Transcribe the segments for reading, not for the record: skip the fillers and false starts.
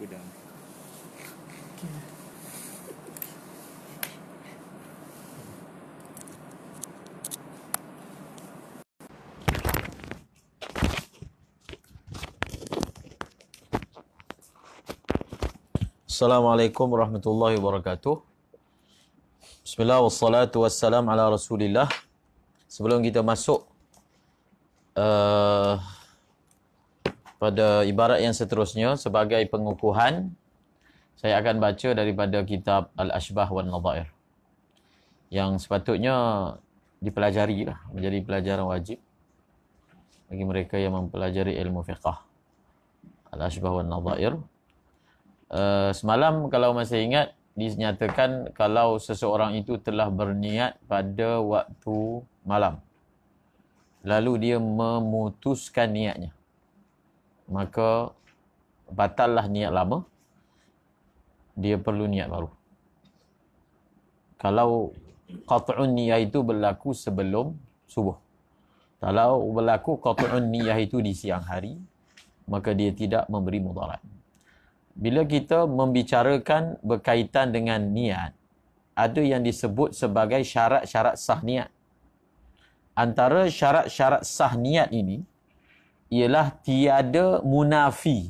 Sudah. Assalamualaikum warahmatullahi wabarakatuh. Bismillah wassalatu wassalam ala Rasulillah. Sebelum kita masuk pada ibarat yang seterusnya sebagai pengukuhan, saya akan baca daripada kitab Al-Ashbah wan Nadhair yang sepatutnya dipelajari lah, menjadi pelajaran wajib bagi mereka yang mempelajari ilmu fiqh. Al-Ashbah wan Nadhair. Semalam kalau masih ingat, dinyatakan kalau seseorang itu telah berniat pada waktu malam, lalu dia memutuskan niatnya, maka batallah niat lama, dia perlu niat baru. Kalau qat'un niyah itu berlaku sebelum subuh. Kalau berlaku qat'un niyah itu di siang hari, maka dia tidak memberi mudarat. Bila kita membicarakan berkaitan dengan niat, ada yang disebut sebagai syarat-syarat sah niat. Antara syarat-syarat sah niat ini ialah tiada munafi,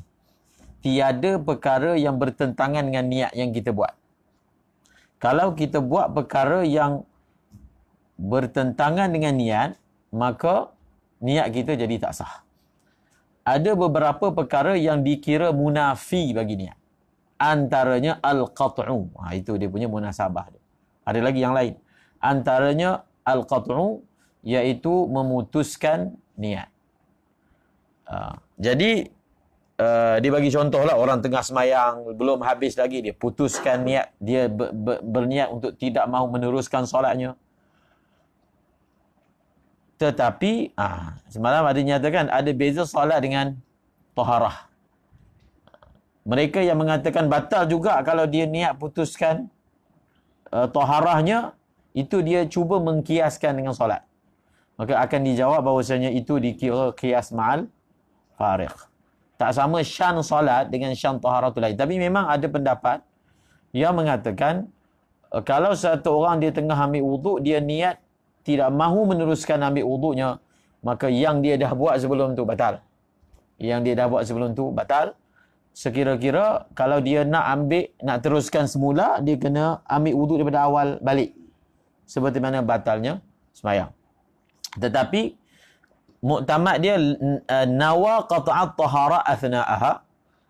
tiada perkara yang bertentangan dengan niat yang kita buat. Kalau kita buat perkara yang bertentangan dengan niat, maka niat kita jadi tak sah. Ada beberapa perkara yang dikira munafi bagi niat. Antaranya al-qat'u. Itu dia punya munasabah. Ada lagi yang lain. Antaranya al-qat'u, iaitu memutuskan niat. Jadi, dia bagi contoh lah, orang tengah semayang, belum habis lagi, dia putuskan niat. Dia berniat untuk tidak mahu meneruskan solatnya. Tetapi semalam ada nyatakan ada beza solat dengan taharah. Mereka yang mengatakan batal juga kalau dia niat putuskan taharahnya, itu dia cuba mengkiaskan dengan solat. Maka akan dijawab bahawasanya itu dikira qiyas ma'al fariq. Tak sama syan solat dengan syan taharatul lain. Tapi memang ada pendapat yang mengatakan kalau satu orang dia tengah ambil wuduk, dia niat tidak mahu meneruskan ambil wuduknya, maka yang dia dah buat sebelum tu batal. Yang dia dah buat sebelum tu batal. Sekira-kira kalau dia nak teruskan semula, dia kena ambil wuduk daripada awal balik. Seperti mana batalnya sembahyang. Tetapi muktamad dia nawa qata'at tahara athna'aha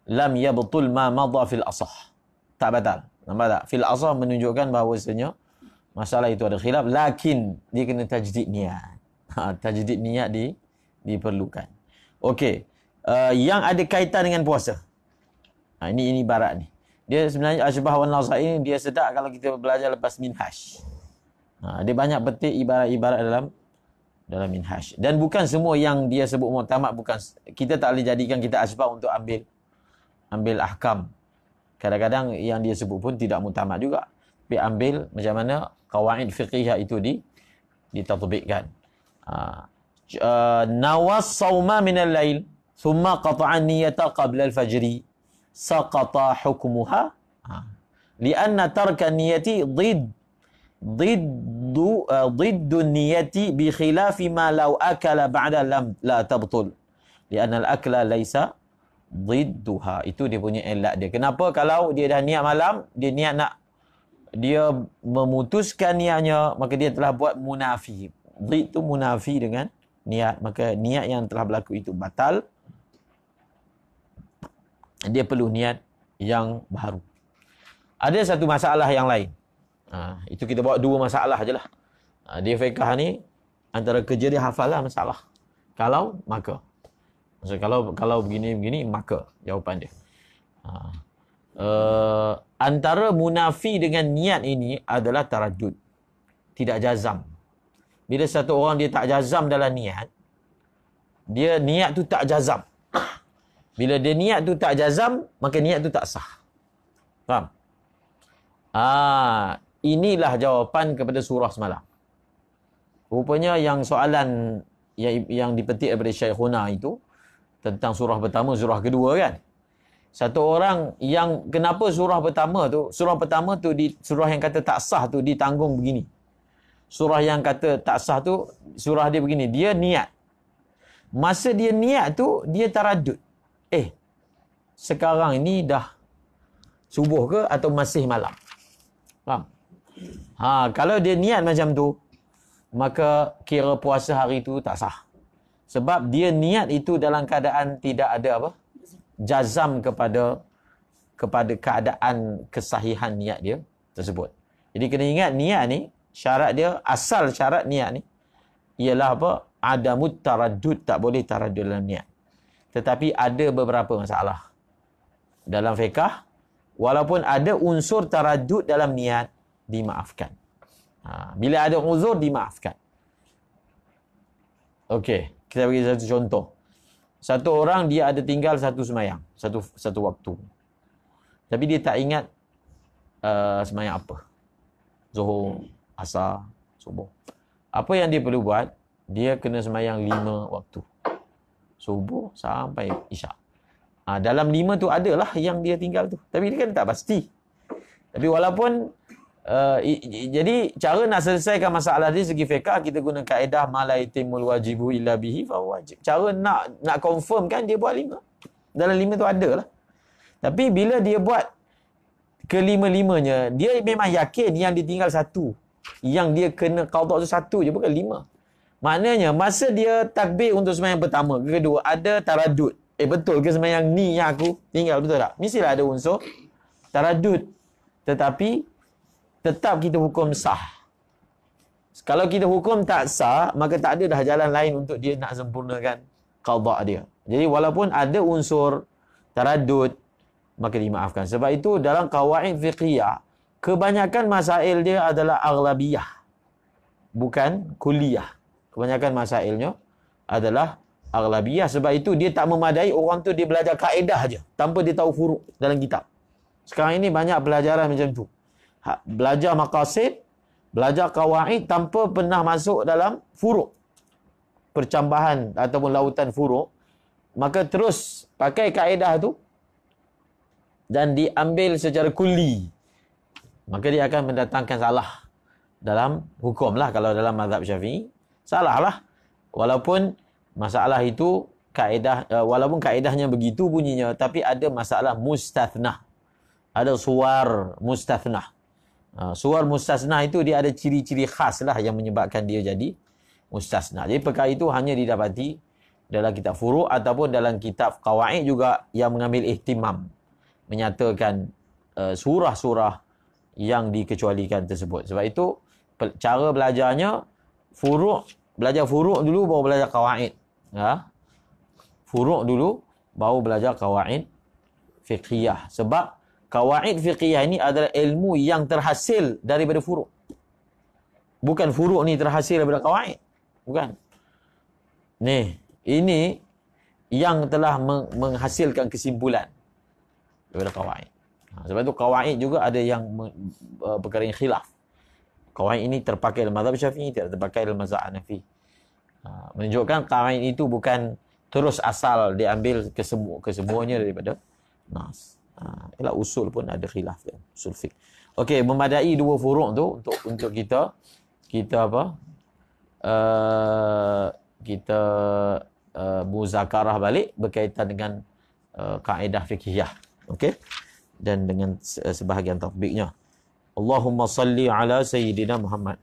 lam yabtul ma madha fil asah. Tak batal. Nampak tak? Fil asah menunjukkan bahawasanya masalah itu ada khilaf, lakin dia kena tajdid niat. Tajdid niat diperlukan. Okey. Yang ada kaitan dengan puasa. Ini ibarat ni. Dia sebenarnya Ashbah wan Nadhair ini dia sedap kalau kita belajar lepas minhaj. Dia banyak petik ibarat-ibarat dalam minhaj. Dan bukan semua yang dia sebut muktamad, bukan, kita tak boleh jadikan kita Ashbah untuk ambil ahkam. Kadang-kadang yang dia sebut pun tidak muktamad juga. Tapi ambil macam mana qawaid fiqhiyah itu ditatbikkan. Nawas sawma min al-lail thumma qata'a niyata qabla al-fajri saqata hukmuha lianna tarka niyati ضد niyati bi khilafi ma law akala ba'da la tabtul lianna al-akla laysa ضدها. Itu dia punya ilat dia. Kenapa kalau dia dah niat malam, dia memutuskan niatnya, maka dia telah buat munafi. Dhid itu munafi dengan niat. Maka niat yang telah berlaku itu batal. Dia perlu niat yang baru. Ada satu masalah yang lain. Itu kita bawa dua masalah je lah. Dia fiqh ni, antara kerja dia hafal lah masalah. Kalau, maka. Maksud kalau begini-begini, maka jawapan dia. Antara munafi dengan niat ini adalah taraddud. Tidak jazam. Bila satu orang dia tak jazam dalam niat, dia niat tu tak jazam. Bila dia niat tu tak jazam, maka niat tu tak sah. Faham? Inilah jawapan kepada surah semalam. Rupanya yang soalan yang dipetik daripada Syekhuna itu tentang surah pertama, surah kedua kan. Satu orang yang kenapa surah pertama tu surah yang kata tak sah tu ditanggung begini. Surah yang kata tak sah tu surah dia begini, dia niat. Masa dia niat tu dia taradud. Sekarang ini dah subuh ke atau masih malam? Faham? Kalau dia niat macam tu, maka kira puasa hari tu tak sah. Sebab dia niat itu dalam keadaan tidak ada apa? Jazam kepada keadaan kesahihan niat dia tersebut. Jadi kena ingat niat ni, syarat dia, asal syarat niat ni ialah apa? Adamut taraddud, tak boleh taraddud dalam niat. Tetapi ada beberapa masalah dalam fiqh, walaupun ada unsur taraddud dalam niat, dimaafkan. Bila ada uzur, dimaafkan. Okey, kita bagi satu contoh. Satu orang dia ada tinggal satu semayang, satu waktu. Tapi dia tak ingat semayang apa. Zuhur, asar, subuh. Apa yang dia perlu buat? Dia kena semayang 5 waktu. Subuh sampai isyak. Dalam 5 tu adalah yang dia tinggal tu. Tapi dia kan tak pasti. Tapi walaupun jadi cara nak selesaikan masalah ni segi fiqh, kita guna kaedah malaitimul wajibu illa bihi fa wajib. Cara nak confirm kan dia buat 5. Dalam 5 tu ada lah. Tapi bila dia buat kelima-limanya, dia memang yakin yang ditinggal satu. Yang dia kena qada tu satu je, bukan 5. Maknanya masa dia takbir untuk sembahyang pertama, kedua ada taradud. Betul ke sembahyang ni yang aku tinggal, betul tak? Mestilah ada unsur taradud. Tetapi tetap kita hukum sah. Kalau kita hukum tak sah, maka tak ada dah jalan lain untuk dia nak sempurnakan qada dia. Jadi walaupun ada unsur taradud, maka dimaafkan. Sebab itu dalam qawaid fiqhiyah, kebanyakan masail dia adalah aghlabiyah, bukan kulliyah. Kebanyakan masailnya adalah aghlabiyah. Sebab itu dia tak memadai orang tu dia belajar kaedah aja tanpa dia tahu furuk dalam kitab. Sekarang ini banyak pelajaran macam tu. Belajar maqasid, belajar qawaid tanpa pernah masuk dalam furuk, percambahan ataupun lautan furuk. Maka terus pakai kaedah tu dan diambil secara kulli, maka dia akan mendatangkan salah dalam hukum lah. Kalau dalam mazhab Syafi'i, salah lah. Walaupun masalah itu kaedah, walaupun kaedahnya begitu bunyinya, tapi ada masalah mustathnah. Ada suar mustathnah. Suar mustasnah itu dia ada ciri-ciri khas lah yang menyebabkan dia jadi mustasnah. Jadi perkara itu hanya didapati dalam kitab furu' ataupun dalam kitab qawaid juga yang mengambil ihtimam, menyatakan surah-surah yang dikecualikan tersebut. Sebab itu cara belajarnya furu', belajar furu' dulu baru belajar qawaid. Furu' dulu baru belajar qawaid fiqhiyah. Sebab qawaid fiqhiyah ini adalah ilmu yang terhasil daripada furu'. Bukan furu' ni terhasil daripada qawaid. Bukan. Ini yang telah menghasilkan kesimpulan daripada qawaid. Sebab itu qawaid juga ada yang perkara yang khilaf. Qawaid ini terpakai dalam mazhab Syafi'i, tidak terpakai dalam mazhab Hanafi. Menunjukkan qawaid itu bukan terus asal diambil kesemuanya daripada nas. Ialah usul pun ada khilaf dia, usul fiqh. Okey, memadai 2 furuk tu untuk kita apa? Kita muzakarah balik berkaitan dengan kaedah fiqhiyah. Okey? Dan dengan sebahagian tatbiknya. Allahumma salli ala sayyidina Muhammad.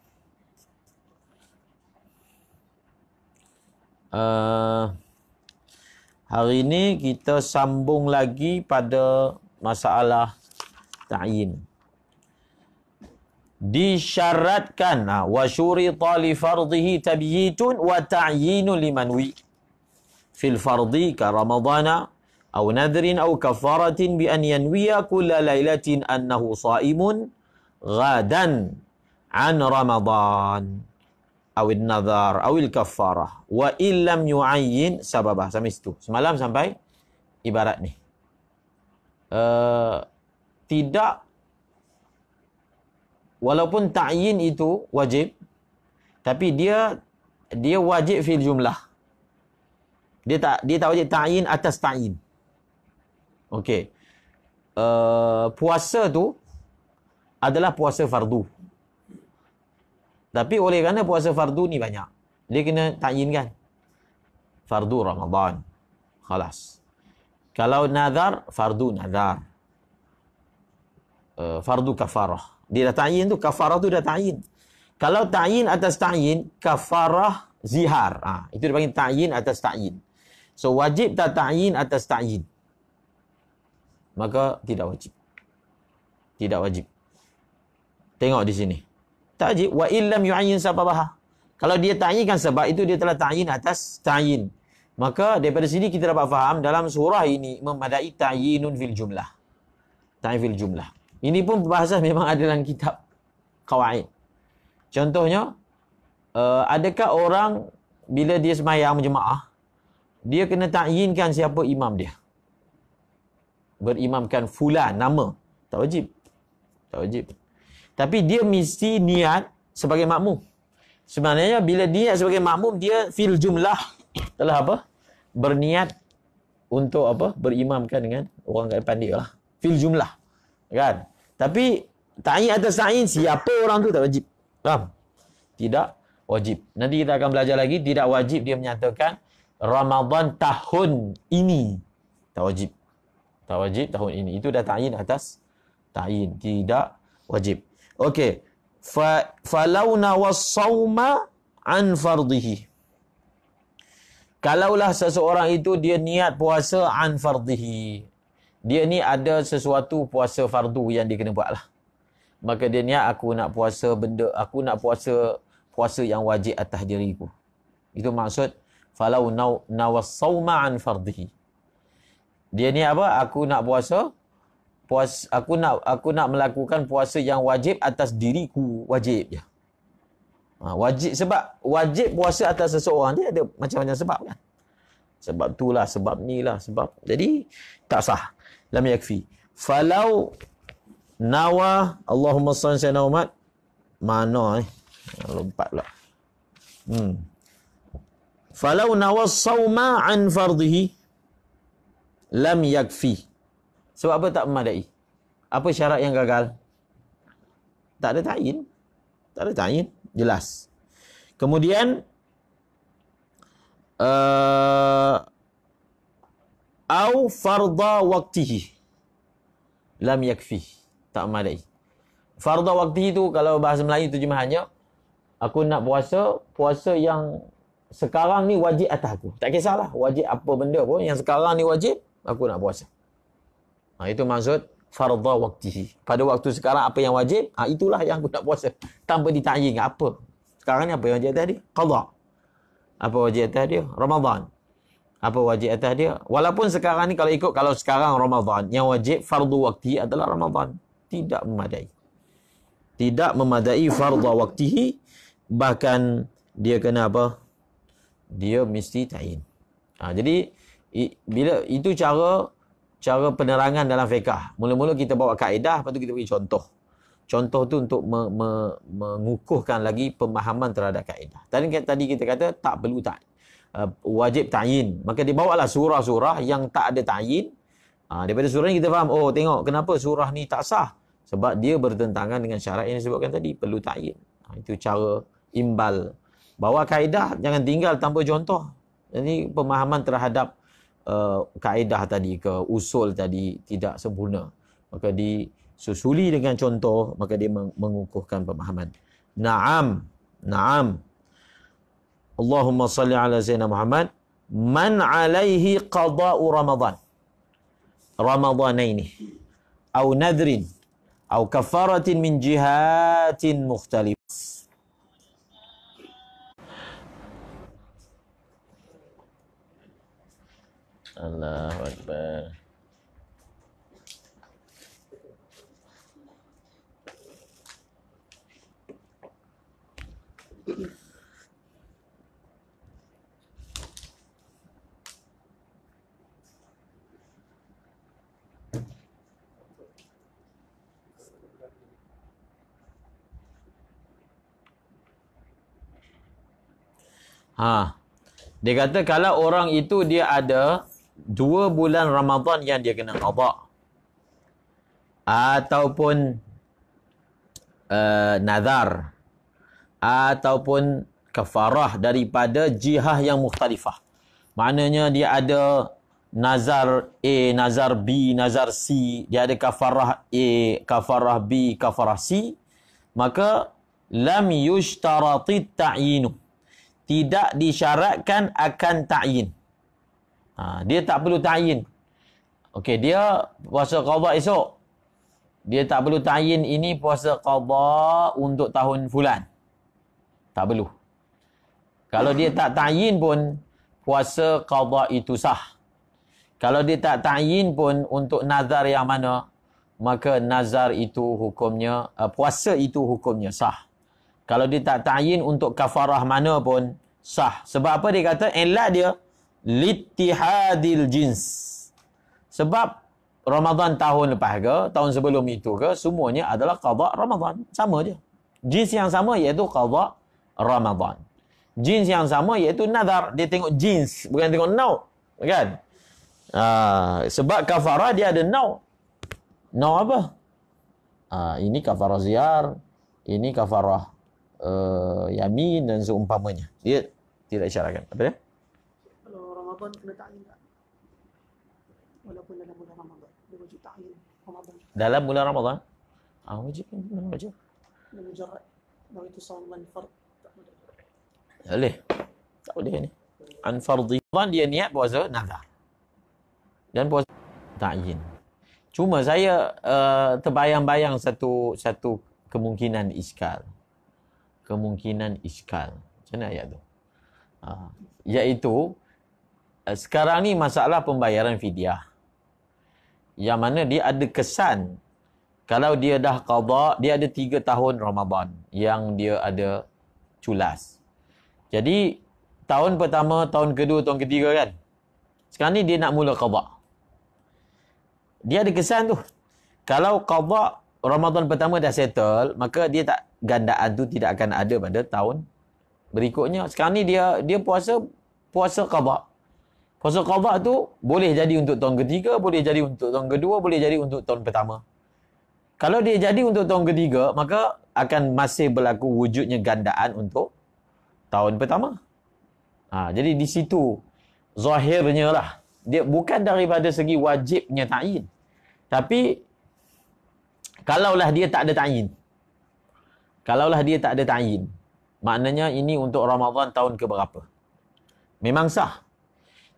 Hari ini kita sambung lagi pada masalah ta'yin. Disyaratkan wa syurita li fardhihi tabyitun wa ta'yinu limanwi fil fardhi ka ramadana aw nadrin aw kafaratin bi an yanwiya kulla lailatin annahu shaimun ghadan an ramadan awil nadhar awil kafarah wa illam yu'ayyin sababah. Sampai situ semalam, sampai ibarat ni. Tidak, walaupun ta'yin itu wajib, tapi dia wajib fil jumlah. Dia tak wajib ta'yin atas ta'yin. Okey. puasa tu adalah puasa fardu. Tapi oleh kerana puasa fardu ni banyak, dia kena ta'yinkan. Fardu Ramadan. Khalas. Kalau nazar, fardu nazar. Fardu kafarah. Dia dah ta'yin tu, kafarah tu dah ta'yin. Kalau ta'yin atas ta'yin, kafarah zihar. Itu dia panggil ta'yin atas ta'yin. So, wajib tak ta'yin atas ta'yin? Maka, tidak wajib. Tidak wajib. Tengok di sini. Tak wajib. Wa illam yu'ayyin sababaha. Kalau dia ta'yinkan sebab itu, dia telah ta'yin atas ta'yin. Maka, daripada sini kita dapat faham, dalam surah ini, memadai ta'yinun fil jumlah. Ta'yin fil jumlah. Ini pun perbahasan memang ada dalam kitab Qawaid. Contohnya, adakah orang bila dia sembahyang berjemaah, dia kena ta'yinkan siapa imam dia? Berimamkan fulan, nama. Tak wajib. Tak wajib. Tapi dia mesti niat sebagai makmum. Sebenarnya bila niat sebagai makmum, dia fil jumlah telah apa? Berniat untuk apa? Berimamkan dengan orang kat depan dia lah. Fil jumlah. Kan? Tapi ta'yin atas ta'yin, siapa orang tu tak wajib. Faham? Tidak wajib. Nanti kita akan belajar lagi. Tidak wajib dia menyatakan Ramadan tahun ini. Tak wajib. Tak wajib tahun ini. Itu dah ta'yin atas ta'yin. Tidak wajib. Okey. Falau nawassawma an fardihi. Kalaulah seseorang itu dia niat puasa an fardihi. Dia ni ada sesuatu puasa fardu yang dia kena buat lah. Maka dia niat, aku nak puasa aku nak puasa yang wajib atas diriku. Itu maksud falau nawassawma an fardihi. Dia ni apa? Aku nak aku nak melakukan puasa yang wajib atas diriku, wajib je. Wajib, sebab wajib puasa atas seseorang dia ada macam-macam sebab kan. Sebab itulah, sebab ni lah, sebab. Jadi tak sah. Lam yakfi. Falau nawa, Allahumma salli ala Muhammad. Mana lompat pula. Falau nawa sawma an fardihi lam yakfi. Sebab apa tak memadai? Apa syarat yang gagal? Tak ada ta'yin. Tak ada ta'yin. Jelas. Kemudian au farda waqtihi lam yakfi. Tak memadai. Farda waqtihi tu kalau bahasa Melayu terjemahannya, aku nak puasa yang sekarang ni wajib atas aku. Tak kisahlah wajib apa benda pun, yang sekarang ni wajib, aku nak puasa. Itu maksud farda waqtihi. Pada waktu sekarang apa yang wajib, itulah yang aku nak puasa. Tanpa dita'yin apa. Sekarang ni apa yang wajib atas dia? Qadha. Apa wajib atas dia? Ramadan. Apa wajib atas dia? Walaupun sekarang ni kalau sekarang Ramadan, yang wajib fardu waqtihi adalah Ramadan. Tidak memadai. Tidak memadai farda waqtihi. Bahkan dia kena apa? Dia mesti ta'yin. Jadi bila itu cara penerangan dalam fiqh. Mula-mula kita bawa kaedah, lepas tu kita bagi contoh. Contoh tu untuk mengukuhkan lagi pemahaman terhadap kaedah. Tadi kita kata tak perlu wajib ta'yin. Maka dibawalah surah-surah yang tak ada ta'yin. Daripada surah ni kita faham, oh tengok kenapa surah ni tak sah. Sebab dia bertentangan dengan syarat yang disebutkan tadi, perlu ta'yin. Itu cara imbal. Bawa kaedah, jangan tinggal tanpa contoh. Jadi pemahaman terhadap kaedah tadi ke usul tadi tidak sempurna, maka disusuli dengan contoh, maka dia mengukuhkan pemahaman. Naam Allahumma salli ala sayyidina Muhammad. Man alaihi qada'u Ramadanaini au nadrin au kafaratin min jihatin mukhtalif. Allahu Akbar. Dia kata kalau orang itu dia ada 2 bulan Ramadan yang dia kena qada. ataupun nazar, ataupun kafarah daripada jihah yang mukhtalifah. Maknanya dia ada nazar A, nazar B, nazar C, dia ada kafarah A, kafarah B, kafarah C, maka lam yushtarati ta'yinu, tidak disyaratkan akan ta'yin. Dia tak perlu ta'yin. Okey, dia puasa qada esok, dia tak perlu ta'yin ini puasa qada untuk tahun fulan, tak perlu. Kalau dia tak ta'yin pun puasa qada itu sah. Kalau dia tak ta'yin pun untuk nazar yang mana, maka nazar itu hukumnya, puasa itu hukumnya sah. Kalau dia tak ta'yin untuk kafarah mana pun sah. Sebab apa dia kata? Ilat dia littihadil jins. Sebab Ramadan tahun lepas ke, tahun sebelum itu ke, semuanya adalah qada Ramadan. Sama je. Jins yang sama iaitu qada Ramadan. Jins yang sama iaitu nazar. Dia tengok jins, bukan tengok nau. Kan? Sebab kafarah dia ada nau. Nau apa? Ini kafarah zihar, ini kafarah yamin dan seumpamanya. Dia tidak isyaratkan. Apa dia? Kalau Ramadan kena ta'yin tak? Walaupun dalam bulan Ramadan, dia wajib ta'yin Ramadan. Dalam bulan Ramadan? Wajib. Wajib. Dan mujarrad nawaitu shauman fard tak boleh. Tak boleh. Tak boleh ni. An fardhi Ramadan dia niat puasa nazar. Dan puasa ta'yin. Cuma saya terbayang-bayang satu kemungkinan iskal. Kemungkinan iskal. Macam mana ayat tu? Iaitu sekarang ni masalah pembayaran fidyah. Yang mana dia ada kesan kalau dia dah qada, dia ada 3 tahun Ramadan yang dia ada culas. Jadi tahun pertama, tahun kedua, tahun ketiga kan. Sekarang ni dia nak mula qada. Dia ada kesan tu. Kalau qada Ramadan pertama dah settle, maka dia tak, gandaan tu tidak akan ada pada tahun berikutnya. Sekarang ni dia puasa qada. Puasa qada tu boleh jadi untuk tahun ketiga, boleh jadi untuk tahun kedua, boleh jadi untuk tahun pertama. Kalau dia jadi untuk tahun ketiga, maka akan masih berlaku wujudnya gandaan untuk tahun pertama. Jadi di situ zahirnya lah. Dia bukan daripada segi wajibnya ta'yin. Tapi kalaulah dia tak ada ta'yin. Kalaulah dia tak ada ta'yin, maknanya ini untuk Ramadan tahun ke berapa. Memang sah.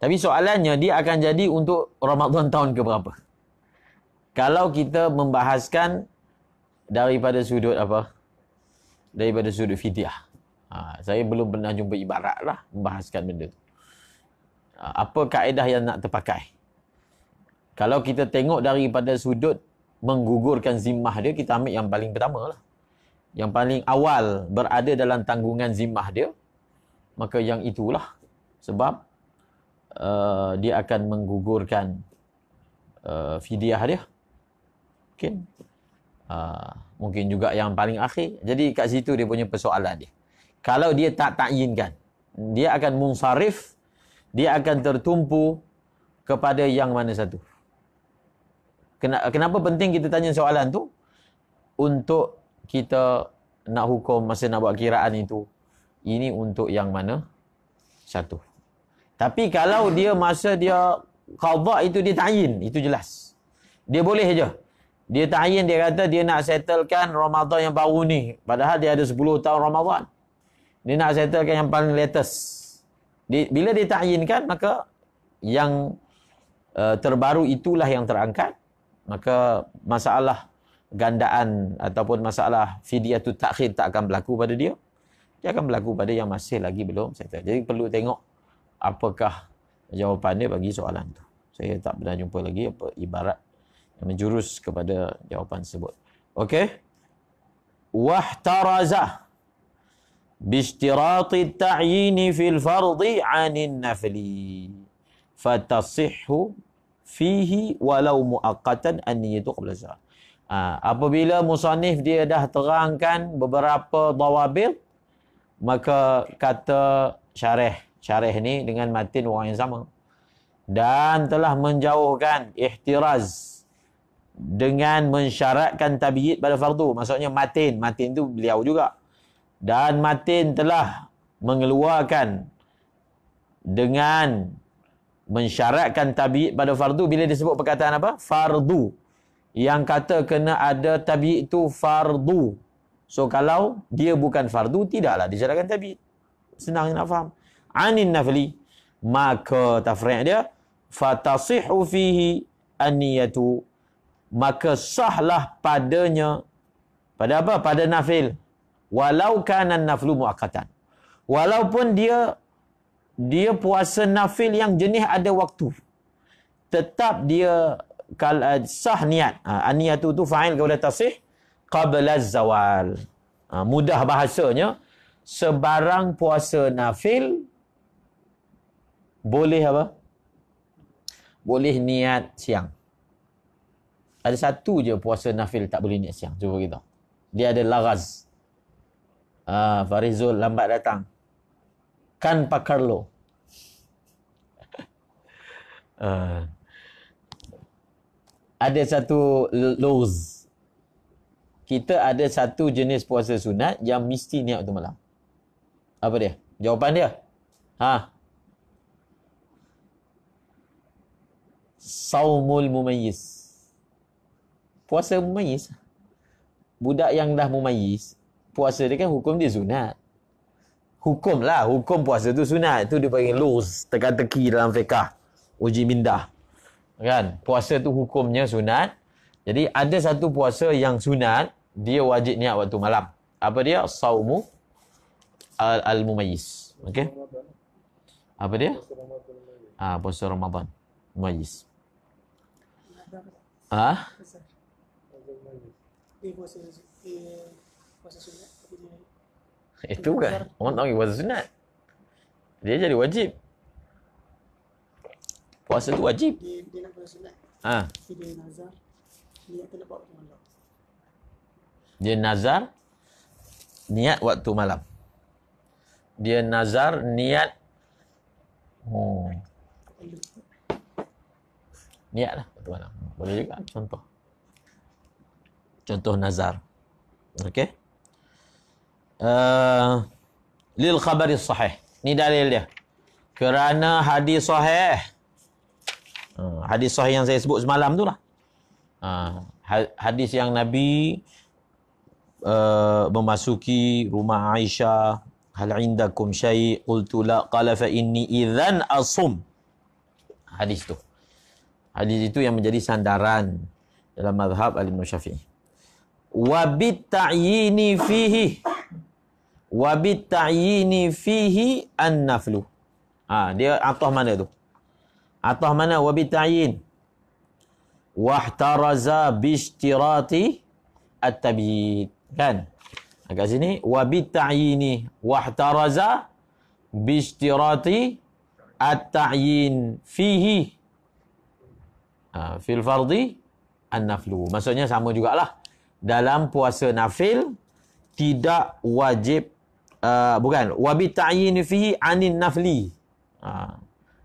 Tapi soalannya dia akan jadi untuk Ramadan tahun ke berapa. Kalau kita membahaskan daripada sudut apa? Daripada sudut fidyah. Saya belum pernah jumpa ibarat lah membahaskan benda tu. Apa kaedah yang nak terpakai? Kalau kita tengok daripada sudut menggugurkan zimmah dia, kita ambil yang paling pertama lah. Yang paling awal berada dalam tanggungan zimmah dia, maka yang itulah. Sebab dia akan menggugurkan fidyah dia. Mungkin. Mungkin juga yang paling akhir. Jadi kat situ dia punya persoalan dia. Kalau dia tak ta'yinkan, dia akan munsarif, dia akan tertumpu kepada yang mana satu. Kenapa penting kita tanya soalan tu? Untuk kita nak hukum masa nak buat kiraan itu, ini untuk yang mana satu. Tapi kalau dia masa dia qada itu dia ta'yin, itu jelas. Dia boleh je. Dia ta'yin, dia kata dia nak settlekan Ramadan yang baru ni. Padahal dia ada 10 tahun Ramadan. Dia nak settlekan yang paling latest. Bila dia ta'yinkan, maka yang terbaru itulah yang terangkat. Maka masalah gandaan ataupun masalah fidyatut ta'khir tak akan berlaku pada dia. Dia akan berlaku pada yang masih lagi belum settle. Jadi perlu tengok apakah jawapan dia bagi soalan tu. Saya tak pernah jumpa lagi apa ibarat yang menjurus kepada jawapan tersebut. Okey. Wahtaraza biishtirati at-ta'yin fil fardhi 'anil nafli fatasihhu fihi walau muaqqatan an-niyatu qabla salat. Apabila musannif dia dah terangkan beberapa dawabit, maka kata syarih ni dengan matin orang yang sama, dan telah menjauhkan ihtiraz dengan mensyaratkan tabiid pada fardu. Maksudnya Matin tu beliau juga. Dan Matin telah mengeluarkan dengan mensyaratkan tabiid pada fardu. Bila disebut perkataan apa? Fardu. Yang kata kena ada tabiid itu fardu. So kalau dia bukan fardu, tidaklah disyaratkan tabiid. Senang nak faham. Anin nafli, maka tafri' dia fatasihu fihi an-niyatu, maka sahlah padanya, pada apa? Pada nafil. Walau kana naflu muakkatan. Walaupun dia puasa nafil yang jenis ada waktu, tetap dia sah niat. An-niyatu tu fa'il kepada tasih qabla zawal. Mudah bahasanya, sebarang puasa nafil boleh apa? Boleh niat siang. Ada satu je puasa nafil tak boleh niat siang. Cuba kita. Dia ada laraz. Farizul lambat datang. Kan pakarlo. Ada satu luz. Kita ada satu jenis puasa sunat yang mesti niat waktu malam. Apa dia? Jawapan dia? Saumul mumayyiz. Puasa mumayyiz. Budak yang dah mumayyiz, puasa dia kan hukum dia sunat. Hukum puasa tu sunat. Itu dia panggil luz, teka-teki dalam fiqah. Uji mindah. Kan? Puasa tu hukumnya sunat. Jadi ada satu puasa yang sunat, dia wajib niat waktu malam. Apa dia? Saumu al-mumayyiz. Okey? Apa dia? Puasa Ramadan. Mumayyiz. Puasa sunat tapi dia Itu bukan. Orang tak panggil puasa sunat. Dia jadi wajib. Puasa tu wajib. dia nak puasa sunat. Dia nazar, niat tu lepas waktu malam. Dia nazar niat waktu malam. Dia nazar niat niat lah waktu malam. Boleh juga contoh nazar. Okey. Lil khabari sahih. Ni dalil dia. Kerana hadis sahih. Hadis sahih yang saya sebut semalam tu lah. Hadis yang Nabi memasuki rumah Aisyah. Hal indakum syai' qultu la qala fa inni idzan asum. Hadis tu. Hadis itu yang menjadi sandaran dalam mazhab Al-Imam Syafi'i. Wa bit ta'yini fihi an-naflu. Dia atah mana tu? Atah mana wa bit ta'yin? Wahtaraza bi ishtirati at-tabyid. Kan? Kat sini wa bit ta'yini wahtaraza bi ishtirati at-ta'yin fihi fil fardi an-naflu. Maksudnya sama jugalah. Dalam puasa nafil tidak wajib bukan wabi ta'yin fihi anin nafli.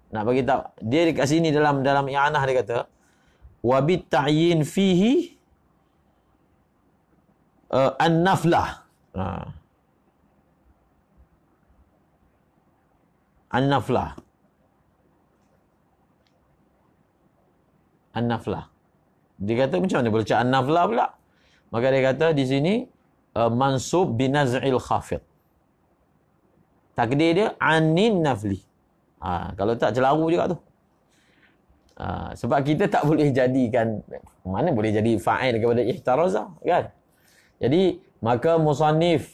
Nak bagi tahu dia dekat sini dalam i'anah dia kata wabi ta'yin fihi an-naflah. An-naflah. An-naflah. Dia kata macam mana boleh cakap an-naflah pula? Maka dia kata di sini mansub binaz'il khafid. Takdir dia anin nafli. Kalau tak celaru juga tu. Sebab kita tak boleh jadikan, mana boleh jadi fa'il kepada ihtaraza, kan? Jadi maka musannif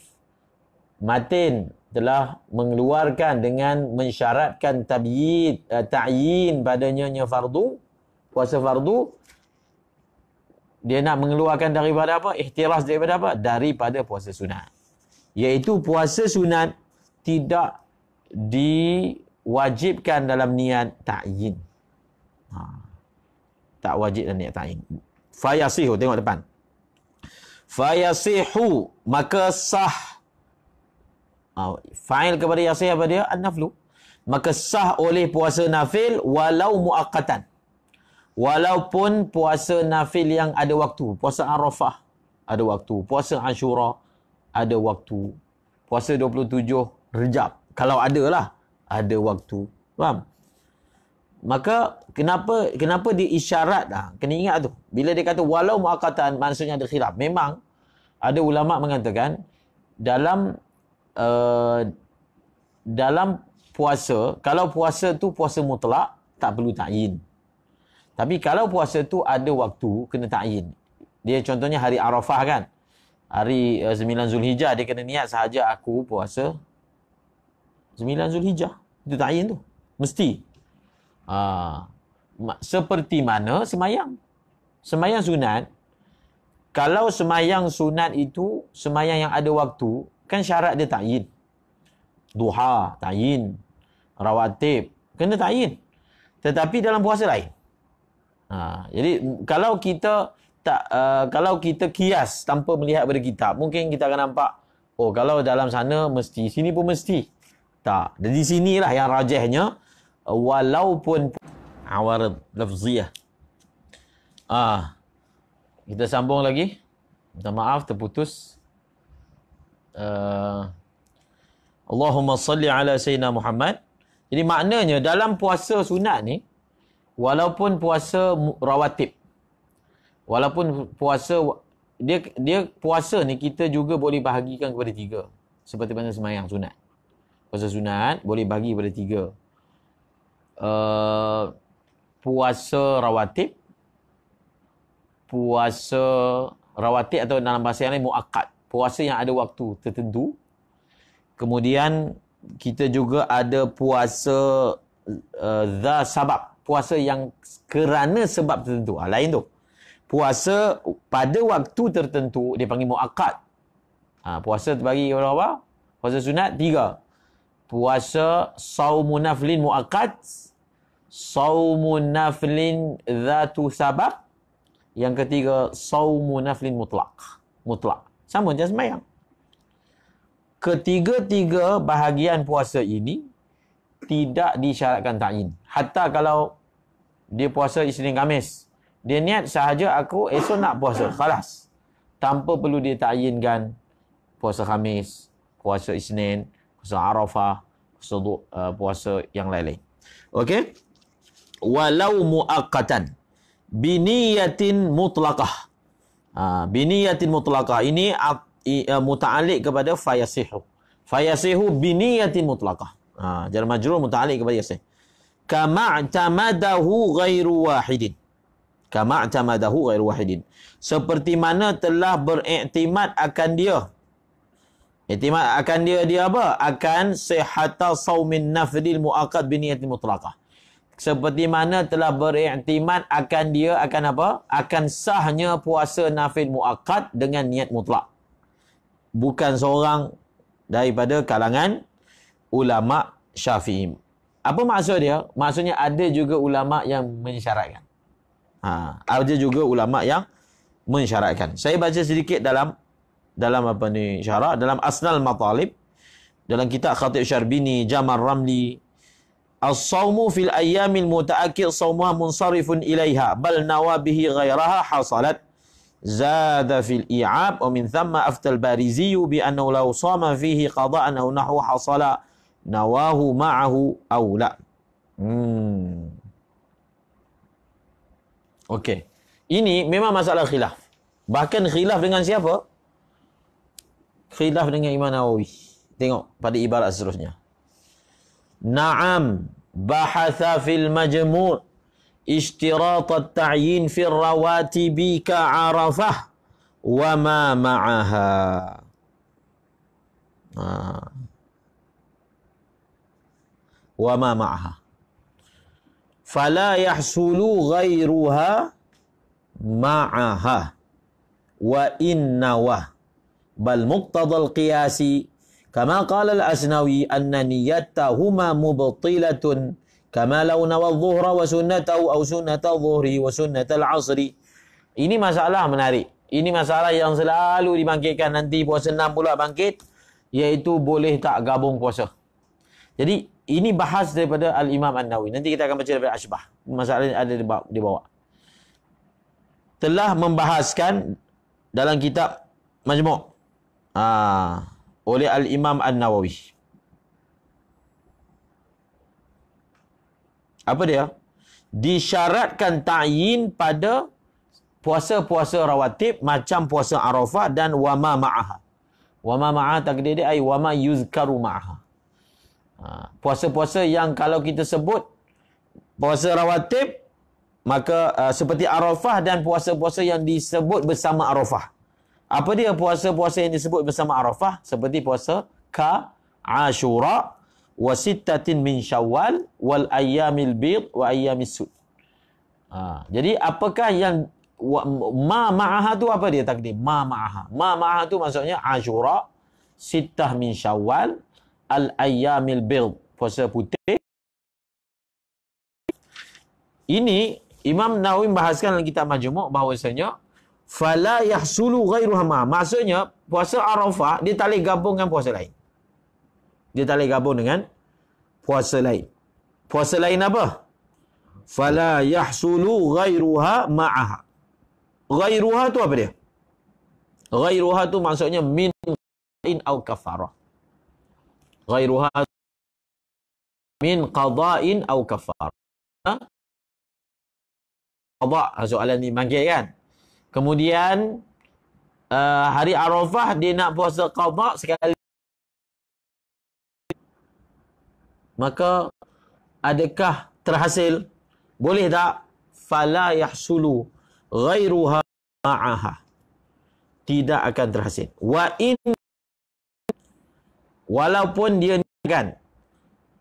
matin telah mengeluarkan dengan mensyaratkan tabyid ta'yin padanya fardu, puasa fardu. Dia nak mengeluarkan daripada apa? Ihtiraz daripada apa? Daripada puasa sunat. Iaitu puasa sunat tidak diwajibkan dalam niat ta'yin. Tak wajib dalam niat ta'yin. Fayasihu, tengok depan. Fayasihu, maka sah. Fa'il kepada yasih apa dia? An-naflu. Maka sah oleh puasa nafil walau muaqqatan. Walaupun puasa nafil yang ada waktu. Puasa Arafah ada waktu. Puasa Ashura ada waktu. Puasa 27 Rejab. Kalau ada lah. Ada waktu. Faham? Maka kenapa dia isyarat dah? Kena ingat tu. Bila dia kata walau muakkatan, maksudnya ada khilaf. Memang ada ulama mengatakan dalam puasa, kalau puasa tu puasa mutlak, tak perlu ta'yin. Tapi kalau puasa tu ada waktu, kena ta'yin. Dia contohnya hari Arafah kan. Hari 9 Zulhijjah, dia kena niat sahaja aku puasa 9 Zulhijjah. Itu ta'yin tu. Mesti. Seperti mana semayang. Semayang sunat. Kalau semayang sunat itu, semayang yang ada waktu, kan syarat dia ta'yin. Duha, ta'yin. Rawatib, kena ta'yin. Tetapi dalam puasa lain. Jadi kalau kita kalau kita kias tanpa melihat pada kitab, mungkin kita akan nampak, oh kalau dalam sana mesti, sini pun mesti. Tak. Di sinilah yang rajahnya, walaupun awarid lafziyah. Kita sambung lagi. Minta maaf terputus. Allahumma salli ala Sayyidina Muhammad. Jadi maknanya dalam puasa sunat ni, walaupun puasa rawatib, walaupun puasa dia puasa ni kita juga boleh bahagikan kepada 3. Seperti mana sembahyang sunat. Puasa sunat boleh bagi kepada 3. Puasa rawatib atau dalam bahasa yang lain muakkad, puasa yang ada waktu tertentu. Kemudian kita juga ada puasa sabab, puasa yang kerana sebab tertentu. Lain tu. Puasa pada waktu tertentu dia panggil muakkad. Puasa terbagi kepada apa? Puasa sunat 3. Puasa saumun naflin muakkad, saumun naflin dhatu sabab. Yang ketiga, saumun naflin mutlak. Sama macam sembahyang. Ketiga-tiga bahagian puasa ini tidak disyaratkan ta'yin. Hatta kalau dia puasa Isnin Khamis, dia niat sahaja aku esok nak puasa, khalas. Tanpa perlu dia ta'yinkan puasa Khamis, puasa Isnin, puasa Arafah, puasa yang lain-lain. Okey? Walau muakkatan biniyatin mutlaqah. Biniyatin mutlaqah ini muta'alliq kepada fayasihu. Fayasihu biniyatin mutlaqah. Jar majrur muta'alliq kepada yasih. Kama'tamadahu ghairu wahidin. Kama'tamadahu ghairu wahidin. Seperti mana telah beriktimad akan dia. Iktimad akan dia apa? Akan sihhata saumin naflil muakkad biniyatin mutlaqah. Seperti mana telah beriktimad akan dia akan apa? Akan sahnya puasa nafil muakkad dengan niat mutlak. Bukan seorang daripada kalangan ulama Syafi'i. Apa maksud dia? Maksudnya ada juga ulama yang mensyaratkan. Ada juga ulama yang mensyaratkan. Saya baca sedikit dalam apa ni syarah, dalam Asnal Matalib, dalam kitab Khatib Syarbini, Jamal Ramli. As-sawmu fil ayyamil muta'akkid sawmuha munsarifun ilaiha bal nawabihi ghairaha hasalat zada fil i'ab wa min thamma aftal barizi bi annahu law sama fihi qada'an aw nahwu hasala nawahu ma'ahu aw la. Okey. Ini memang masalah khilaf. Bahkan khilaf dengan siapa? Khilaf dengan Imam Nawawi. Tengok pada ibarat seterusnya. Na'am bahatha fil majmu' ishtirat at-ta'yin fi rawatibi ka'arafah wa ma ma'aha. Wa ma ma'aha. Fala yahsulu ghairuha ma'aha wa innawah bal muqtadal qiyasi kama qala al-Asnawi anna niyyatahuma mubtilatun kama law nawa adh-dhuhra wa sunnatahu aw sunnata adh-dhuhri wa sunnata al-'asri. Ini masalah menarik. Ini masalah yang selalu dibangkitkan, nanti puasa 6 pula bangkit, iaitu boleh tak gabung puasa. Jadi ini bahas daripada Al-Imam An-Nawawi. Nanti kita akan baca daripada Ashbah. Masalah ini ada di bawah. telah membahaskan dalam kitab Majmu' oleh Al-Imam An-Nawawi. Apa dia? Disyaratkan ta'yin pada puasa-puasa rawatib macam puasa Arafah dan wama ma'aha. Wama ma'aha takdir dia ay wama yuzkaru ma'aha. Puasa-puasa yang kalau kita sebut puasa rawatib, maka seperti Arafah dan puasa-puasa yang disebut bersama Arafah. Apa dia puasa-puasa yang disebut bersama Arafah? Seperti puasa Ashura wa sittatin min Syawal wal ayyamil bid wa ayyamis sud. Jadi apakah yang ma ma'aha tu apa dia takdir? Ma ma'aha. Ma ma'aha tu maksudnya Ashura, sittah min Syawal, al ayyamil bid, puasa putih. Ini Imam Nawawi membahaskan dalam kitab Majmu' bahawasanya fala yahsulu ghairuha ma. Maksudnya puasa Arafah dia tak boleh gabung dengan puasa lain. Dia tak boleh gabung dengan puasa lain. Puasa lain apa? Fala yahsulu ghairuha ma'aha. Ghairuha tu apa dia? Ghairuha tu maksudnya min qada'in au kafarah. Ghairuha min qada'in au kafarah. Qada' soalan ni manggil kan. Kemudian hari Arafah dia nak puasa qada' sekali. Maka adakah terhasil? Boleh tak? Fala yahsulu ghairuha ma'aha. Tidak akan terhasil. Wa in, walaupun dia kan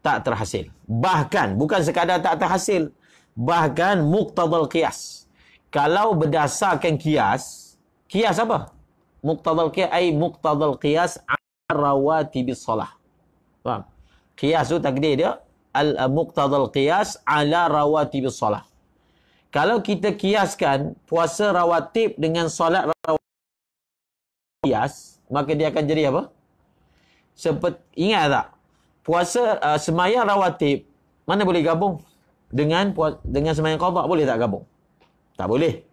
tak terhasil. Bahkan bukan sekadar tak terhasil, bahkan muqtadal qiyas. Kalau berdasarkan qiyas, qiyas apa? Muqtadal qiyas ay muqtadal qiyas rawatibis salah. Faham? Qiyas tu takdir dia al-muqtadal qiyas ala rawatibis salah. Kalau kita kiaskan puasa rawatib dengan solat rawatib qiyas, maka dia akan jadi apa? Seperti, ingat tak? Puasa sembahyang rawatib mana boleh gabung dengan sembahyang qada? Boleh tak gabung? Tak boleh.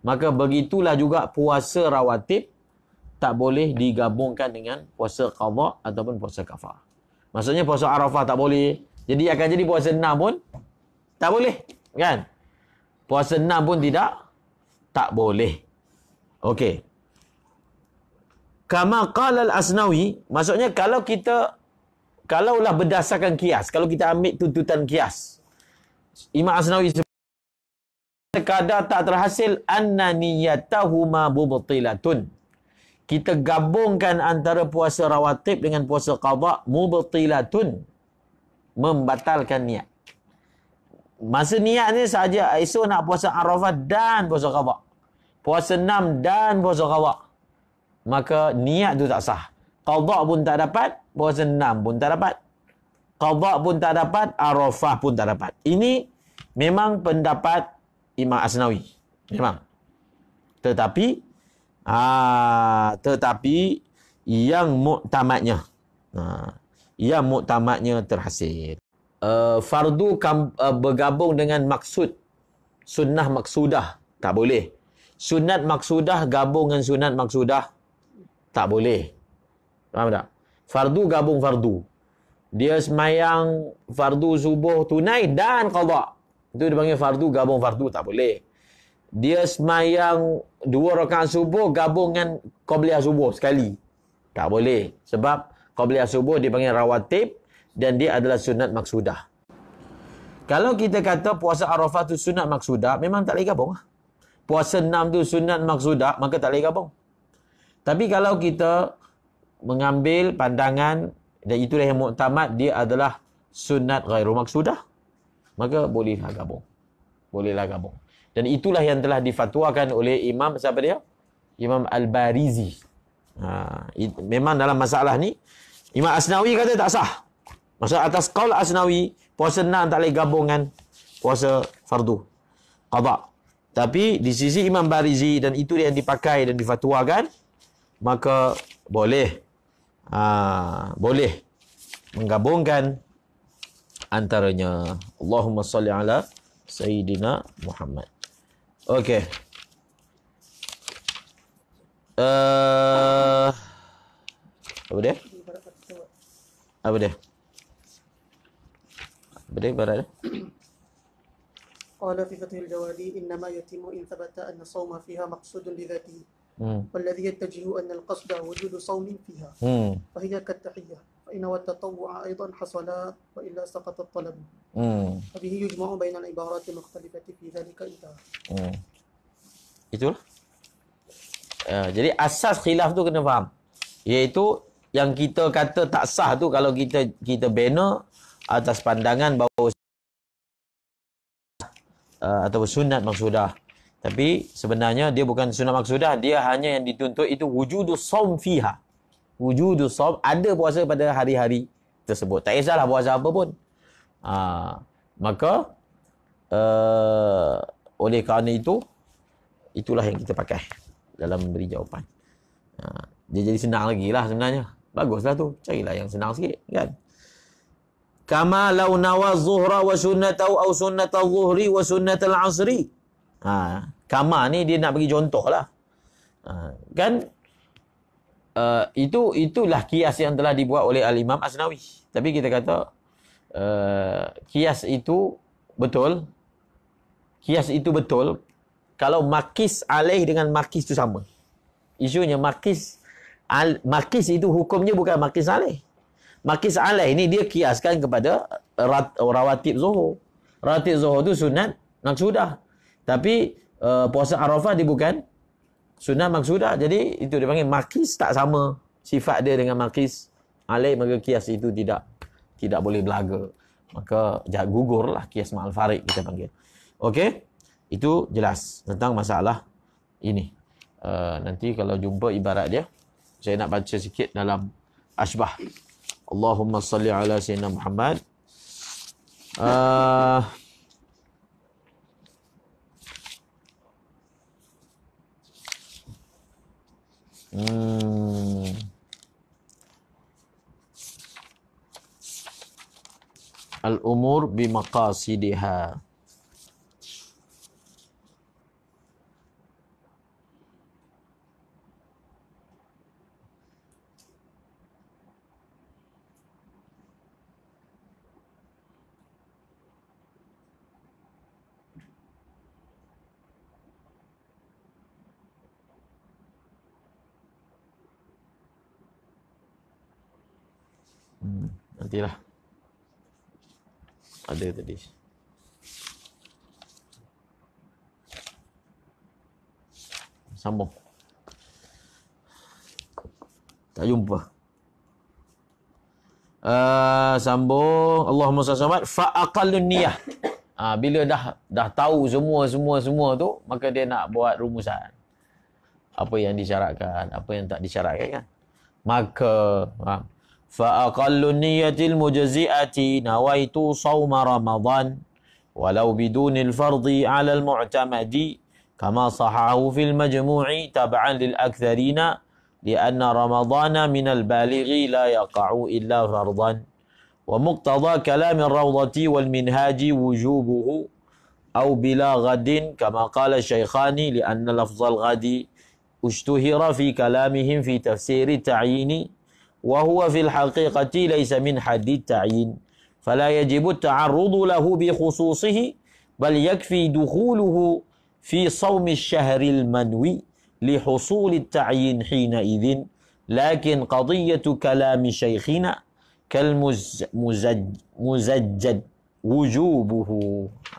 Maka begitulah juga puasa rawatib tak boleh digabungkan dengan puasa qada ataupun puasa kafar. Maksudnya puasa Arafah tak boleh. Jadi akan jadi puasa 6 pun tak boleh, kan? Puasa 6 pun tak boleh. Okey. Kama qala al-Asnawi, maksudnya kalaulah berdasarkan kias, kalau kita ambil tuntutan kias, Imam Asnawi sekadar tak terhasil anna niyatahuma mubtilatun. Kita gabungkan antara puasa rawatib dengan puasa qada, mubtilatun, membatalkan niat. Masa niat ni saja esok nak puasa Arafah dan puasa qada. Puasa 6 dan puasa qada. Maka niat tu tak sah. Qada pun tak dapat, puasa 6 pun tak dapat. Qada pun tak dapat, Arafah pun tak dapat. Ini memang pendapat Imam Asnawi. Memang. Tetapi yang muktamadnya terhasil. Fardu bergabung dengan maksud. Sunnah maksudah tak boleh. Sunat maksudah gabung dengan sunat maksudah tak boleh. Faham tak? Fardu gabung fardu. Dia semayang fardu subuh tunai dan qada. Itu dipanggil fardu gabung fardu, tak boleh. Dia semayang 2 rakaat subuh gabung dengan qabliyah subuh sekali. Tak boleh. Sebab qabliyah subuh dipanggil rawatib dan dia adalah sunat maksudah. Kalau kita kata puasa Arafah tu sunat maksudah, memang tak boleh gabung. Puasa 6 tu sunat maksudah, maka tak boleh gabung. Tapi kalau kita mengambil pandangan, dan itulah yang muktamad, dia adalah sunat ghairu maksudah, maka bolehlah gabung. Bolehlah gabung. Dan itulah yang telah difatwakan oleh Imam, siapa dia? Imam Al-Barizi. Memang dalam masalah ni, Imam Asnawi kata tak sah. Maksud atas qaul Asnawi, puasa 6 tak boleh gabung dengan puasa fardu qada. Tapi di sisi Imam Barizi, dan itu yang dipakai dan difatwakan, maka boleh menggabungkan antaranya. Allahumma salli ala Sayyidina Muhammad. Okey. Apa dia? Ibarat kata jawab. Apa dia? Apa dia ibarat dia? قال في فتح الجواد إنما يتم إن ثبت أن الصوم فيها مقصود لذاته والذي يتجه أن القصد وجود صوم فيها فهي كالتحية فإن التطوع أيضا حصل وإلا سقط الطلب فبه يجمع بين العبارات المختلفة في ذلك انتهى. Itulah. Jadi asas khilaf tu kena faham. Iaitu yang kita kata tak sah tu kalau kita bina atas pandangan bahawa atau sunat maksudah. Tapi sebenarnya dia bukan sunat maksudah, dia hanya yang dituntut itu wujudus shaum fiha. Wujudus shaum, ada puasa pada hari-hari tersebut. Tak kisahlah puasa apa pun. Maka oleh kerana itulah yang kita pakai dalam memberi jawapan. Dia jadi senang lagi lah sebenarnya. Baguslah tu. Carilah yang senang sikit kan. Kama law nawa zuhra wa sunnatahu aw sunnatal zuhri wa sunnatal asri. Kama ni dia nak bagi contoh lah. Kan itulah kias yang telah dibuat oleh Al-Imam Asnawi. Tapi kita kata kias itu betul. Kias itu betul kalau makis alaih dengan makis itu sama. Isunya makis itu hukumnya bukan makis alaih. Makis alaih ni dia kiaskan kepada rawatib zuhur. Rawatib zuhur tu sunat maksudah. Tapi puasa Arafah dia bukan sunat maksudah. Jadi itu dia panggil makis tak sama sifat dia dengan makis alaih, maka kias itu tidak boleh belaga. Maka gugurlah kias ma'al farid kita panggil. Okey? Itu jelas tentang masalah ini. Nanti kalau jumpa ibarat dia, saya nak baca sikit dalam Ashbah. Allahumma salli ala sayyidina Muhammad. Al-umur bimaqasidiha. Nantilah. Ada tadi. Sambung. Tak jumpa. Sambung. Allahumma salli fa aqallun niyah. Bila dah tahu semua tu, maka dia nak buat rumusan. Apa yang disyaratkan, apa yang tak disyaratkan kan. Maka fa aqallun niyatil mujzi'ati nawaitu shauma ramadan walau bidunil fardhi 'ala al mu'tamadi kama sahahu fil majmu'i tab'an lil aktharina lianna ramadana min al balighi la yaqa'u illa fardan wa muqtada kalam ar rawdati wal minhaji wujubuhu aw bila ghadin kama qala shaykhani lianna lafdh al ghadi ushtuhira fi kalamihim fi tafsir ta'yini وهو في الحقيقة ليس من حد التعيين فلا يجب التعرض له بخصوصه بل يكفي دخوله في صوم الشهر المنوي لحصول التعيين حينئذ لكن قضية كلام شيخنا كالمزجد وجوبه.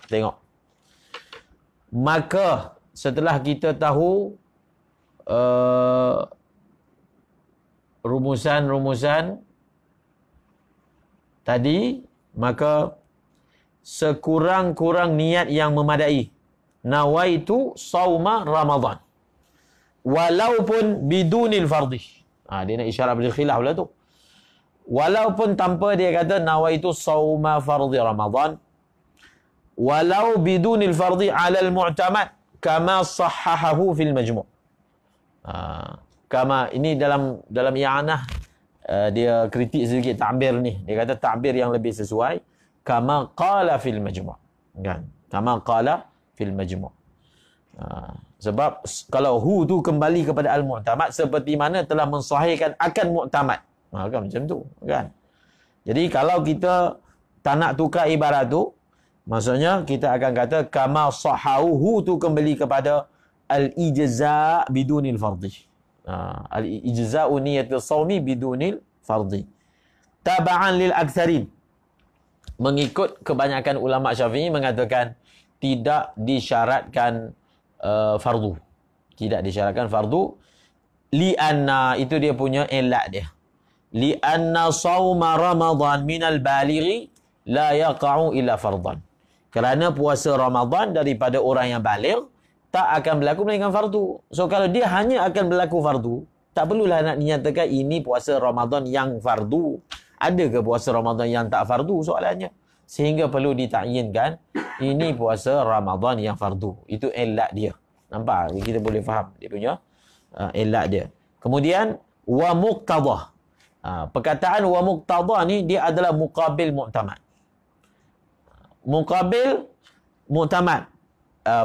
Tengok. Maka setelah kita tahu rumusan-rumusan tadi, maka sekurang-kurang niat yang memadai. Nawaitu sauma Ramadan. Walaupun bidunil fardhi. Dia nak isyarat pada khilaf pula tu. Walaupun tanpa dia kata nawaitu sauma fardhi Ramadan. Walau bidunil fardhi alal mu'tamad. Kama sahahahu fil majmu'. Kama ini dalam i'anah dia kritik sedikit ta'bir ni. Dia kata ta'bir yang lebih sesuai kama qala fil majmu'. Kan? Kama qala fil majmu'. Sebab kalau hu tu kembali kepada al-mu'tamad, seperti mana telah mensahihkan akan mu'tamad. Kan macam tu, kan? Jadi kalau kita tak nak tukar ibarat tu, maksudnya kita akan kata kama sahahu, hu tu kembali kepada al-ijza' bidunil fardhi. Al-ijza'u niyatul sawmi bidunil fardhi. Taba'an lil aktsarin. Mengikut kebanyakan ulama Syafi'i mengatakan tidak disyaratkan fardu. Tidak disyaratkan fardu. Li'anna, itu dia punya elak dia. Li'anna sawma Ramadan minal balighi la yaqa'u illa fardan. Kerana puasa Ramadan daripada orang yang baligh tak akan berlaku melainkan fardu. So kalau dia hanya akan berlaku fardu, tak perlulah nak dinyatakan ini puasa Ramadan yang fardu. Ada ke puasa Ramadan yang tak fardu soalannya? Sehingga perlu ditakyinkan ini puasa Ramadan yang fardu. Itu elak dia. Nampak? Kita boleh faham dia punya elak dia. Kemudian wa muqtadah. Perkataan wa muqtadah ni dia adalah muqabil mu'tamad. Muqabil mu'tamad.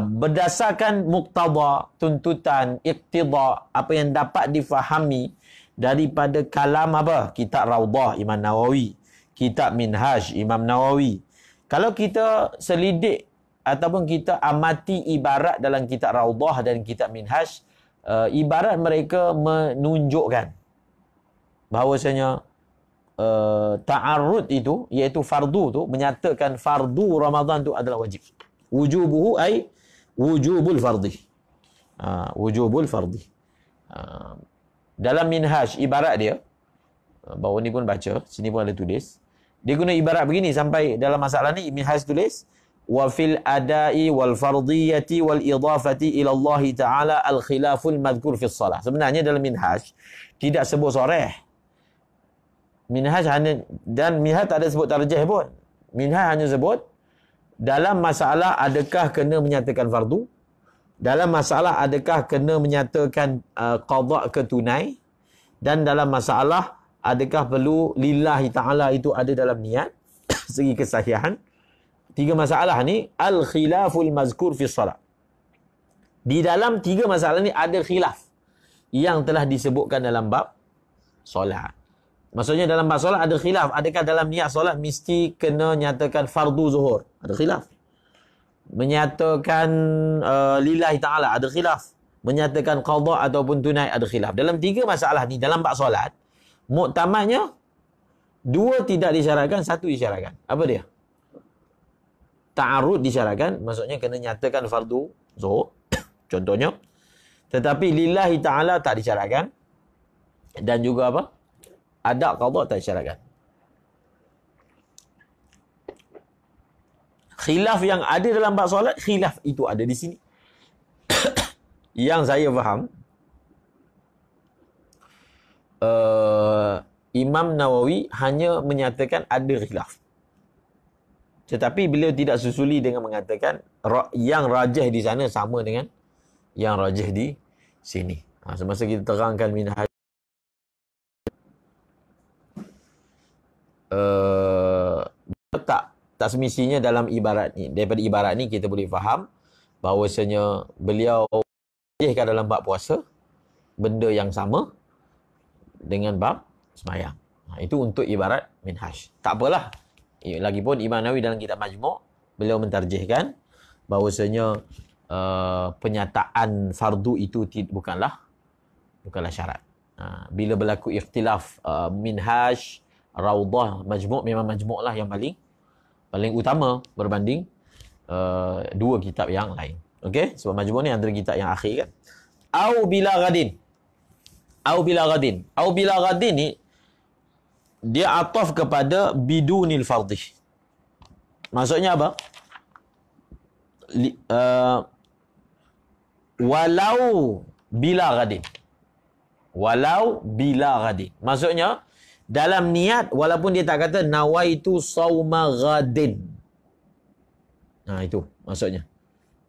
Berdasarkan muqtada, tuntutan, iqtida, apa yang dapat difahami daripada kalam apa? Kitab Raudah Imam Nawawi, kitab Minhaj Imam Nawawi. Kalau kita selidik ataupun kita amati ibarat dalam kitab Raudah dan kitab Minhaj, ibarat mereka menunjukkan bahawasanya ta'arrud itu, iaitu fardu tu, menyatakan fardu Ramadan tu adalah wajib. Wujubuhu ay wujubul fardhi. Wujubul fardhi. Dalam Minhaj ibarat dia, bawah ni pun baca, sini pun ada tulis. Dia guna ibarat begini sampai dalam masalah ni Minhaj tulis wa fil adai wal fardiyati wal idafati ila Allah taala al khilaful madhkur fi shalah. Sebenarnya dalam Minhaj tidak sebut soreh. Minhaj hanya, dan Minhaj tak ada sebut tarjih pun. Minhaj hanya sebut dalam masalah adakah kena menyatakan fardu, dalam masalah adakah kena menyatakan qada ke tunai, dan dalam masalah adakah perlu lillahi ta'ala itu ada dalam niat segi kesahihan. Tiga masalah ni al-khilaful mazkur fi salat. Di dalam tiga masalah ni ada khilaf yang telah disebutkan dalam bab solat. Maksudnya dalam bab solat ada khilaf. Adakah dalam niat solat mesti kena nyatakan fardu zuhur? Ada khilaf. Menyatakan lillahi ta'ala ada khilaf. Menyatakan qada ataupun tunai ada khilaf. Dalam tiga masalah ni dalam bab solat, muktamadnya dua tidak disyaratkan, satu disyaratkan. Apa dia? Ta'arud disyaratkan, maksudnya kena nyatakan fardu zuhur contohnya. Tetapi lillahi ta'ala tak disyaratkan. Dan juga apa? Ada qada tak disyaratkan. Khilaf yang ada dalam bab solat, khilaf itu ada di sini. Yang saya faham, Imam Nawawi hanya menyatakan ada khilaf. Tetapi beliau tidak susuli dengan mengatakan yang rajih di sana sama dengan yang rajih di sini. Semasa kita terangkan Minhaj, tak semestinya dalam ibarat ni. Daripada ibarat ni kita boleh faham bahawasanya beliau rajihkan dalam bab puasa benda yang sama dengan bab sembahyang. Itu untuk ibarat Minhaj. Tak apalah. Lagipun Imam Nawawi dalam kitab Majmu' beliau mentarjihkan bahawasanya penyataan fardu itu bukanlah syarat. Bila berlaku ikhtilaf Minhaj, Raudah, Majmu', memang Majmu' lah yang paling utama berbanding dua kitab yang lain. Okey, sebab Majmu' ni antara kitab yang akhir kan. Au bila ghadin. Au bila ghadin ni dia ataf kepada bidunil fardhi. Maksudnya apa? Walau bila ghadin. Maksudnya dalam niat, walaupun dia tak kata nawaitu sauma ghadin. Itu maksudnya.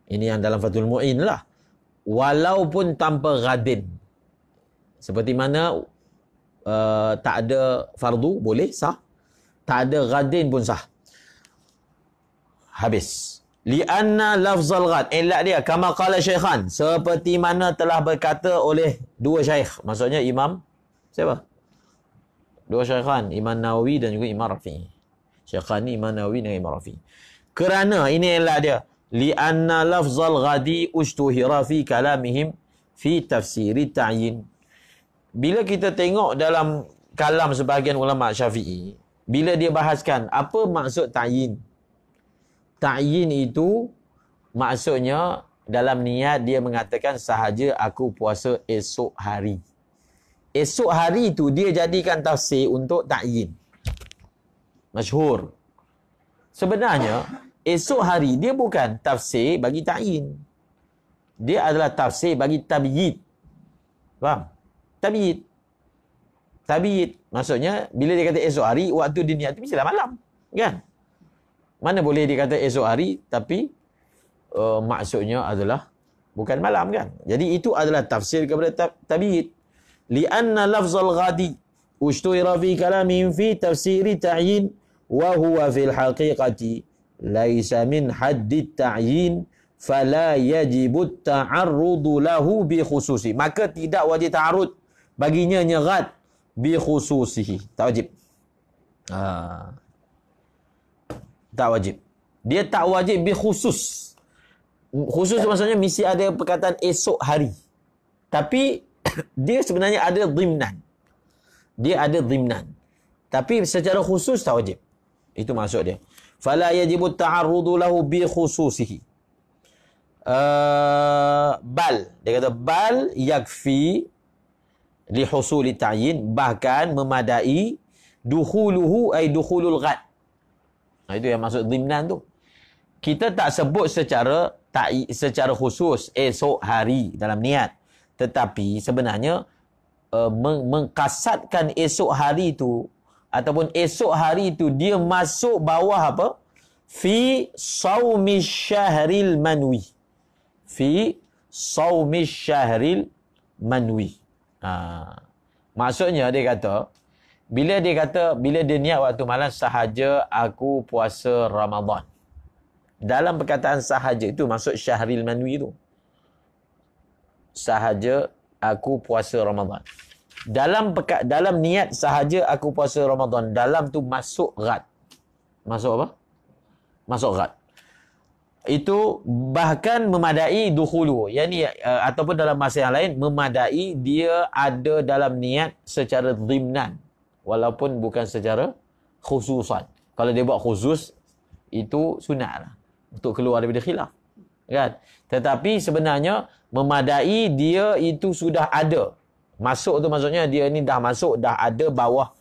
Ini yang dalam Fathul Mu'in lah. Walaupun tanpa ghadin. Seperti mana tak ada fardu, boleh, sah. Tak ada ghadin pun sah. Habis. Lianna lafzal ghad. Elak dia kama qala syaikhan, seperti mana telah berkata oleh dua syaikh. Maksudnya imam siapa? Dua syaikhan, Imam Nawawi dan juga Imam Rafi'i. Syaikhan ni Imam Nawawi dan Imam Rafi'i. Kerana ini elak dia. Lianna lafzal ghadi ushtuhira fi kalamihim fi tafsiri ta'yin. Bila kita tengok dalam kalam sebahagian ulama Syafi'i, bila dia bahaskan apa maksud ta'yin. Ta'yin itu maksudnya dalam niat dia mengatakan sahaja aku puasa esok hari. Esok hari itu dia jadikan tafsir untuk ta'yin. Masyhur. Sebenarnya esok hari dia bukan tafsir bagi ta'yin. Dia adalah tafsir bagi tabyid. Faham? Tabyid. Tabyid. Maksudnya bila dia kata esok hari, waktu dia niat itu mestilah malam. Kan? Mana boleh dikata esok hari tapi maksudnya adalah bukan malam kan. Jadi itu adalah tafsir kepada tabiid. Lianna lafzal ghadi ushtuira fi kalamihim fi tafsiri ta'yin wa huwa fil haqiqati laisa min haddit ta'yin fala yajibu ta'arrudu lahu bi khususi. Maka tidak wajib ta'arrud baginya nyerat bi khususihi. Tak wajib. Tak wajib. Dia tak wajib bi khusus. Khusus maksudnya mesti ada perkataan esok hari. Tapi dia sebenarnya ada dhimnan. Dia ada dhimnan. Tapi secara khusus tak wajib. Itu maksud dia. Fala yajibu ta'arrudu lahu bi khususihi. Bal. Dia kata bal yakfi li husuli ta'yin. Bahkan memadai dukhuluhu ay dukhulul ghad. Itu yang maksud dhimnan tu. Kita tak sebut secara khusus esok hari dalam niat. Tetapi sebenarnya mengkasatkan esok hari itu ataupun esok hari itu dia masuk bawah apa? Fi saumi syahril manwi. Fi saumi syahril manwi. Maksudnya dia kata bila dia niat waktu malam sahaja aku puasa Ramadan. Dalam perkataan sahaja itu maksud syahril manwi itu. Sahaja aku puasa Ramadan. Dalam niat sahaja aku puasa Ramadan, dalam tu masuk ghad. Masuk apa? Masuk ghad. Itu bahkan memadai dukhulu. Yani ataupun dalam masa yang lain memadai dia ada dalam niat secara dhimnan. Walaupun bukan secara khususan. Kalau dia buat khusus, itu sunat lah. Untuk keluar daripada khilaf. Kan? Tetapi sebenarnya, memadai dia itu sudah ada. Masuk tu maksudnya, dia ni dah masuk, dah ada bawah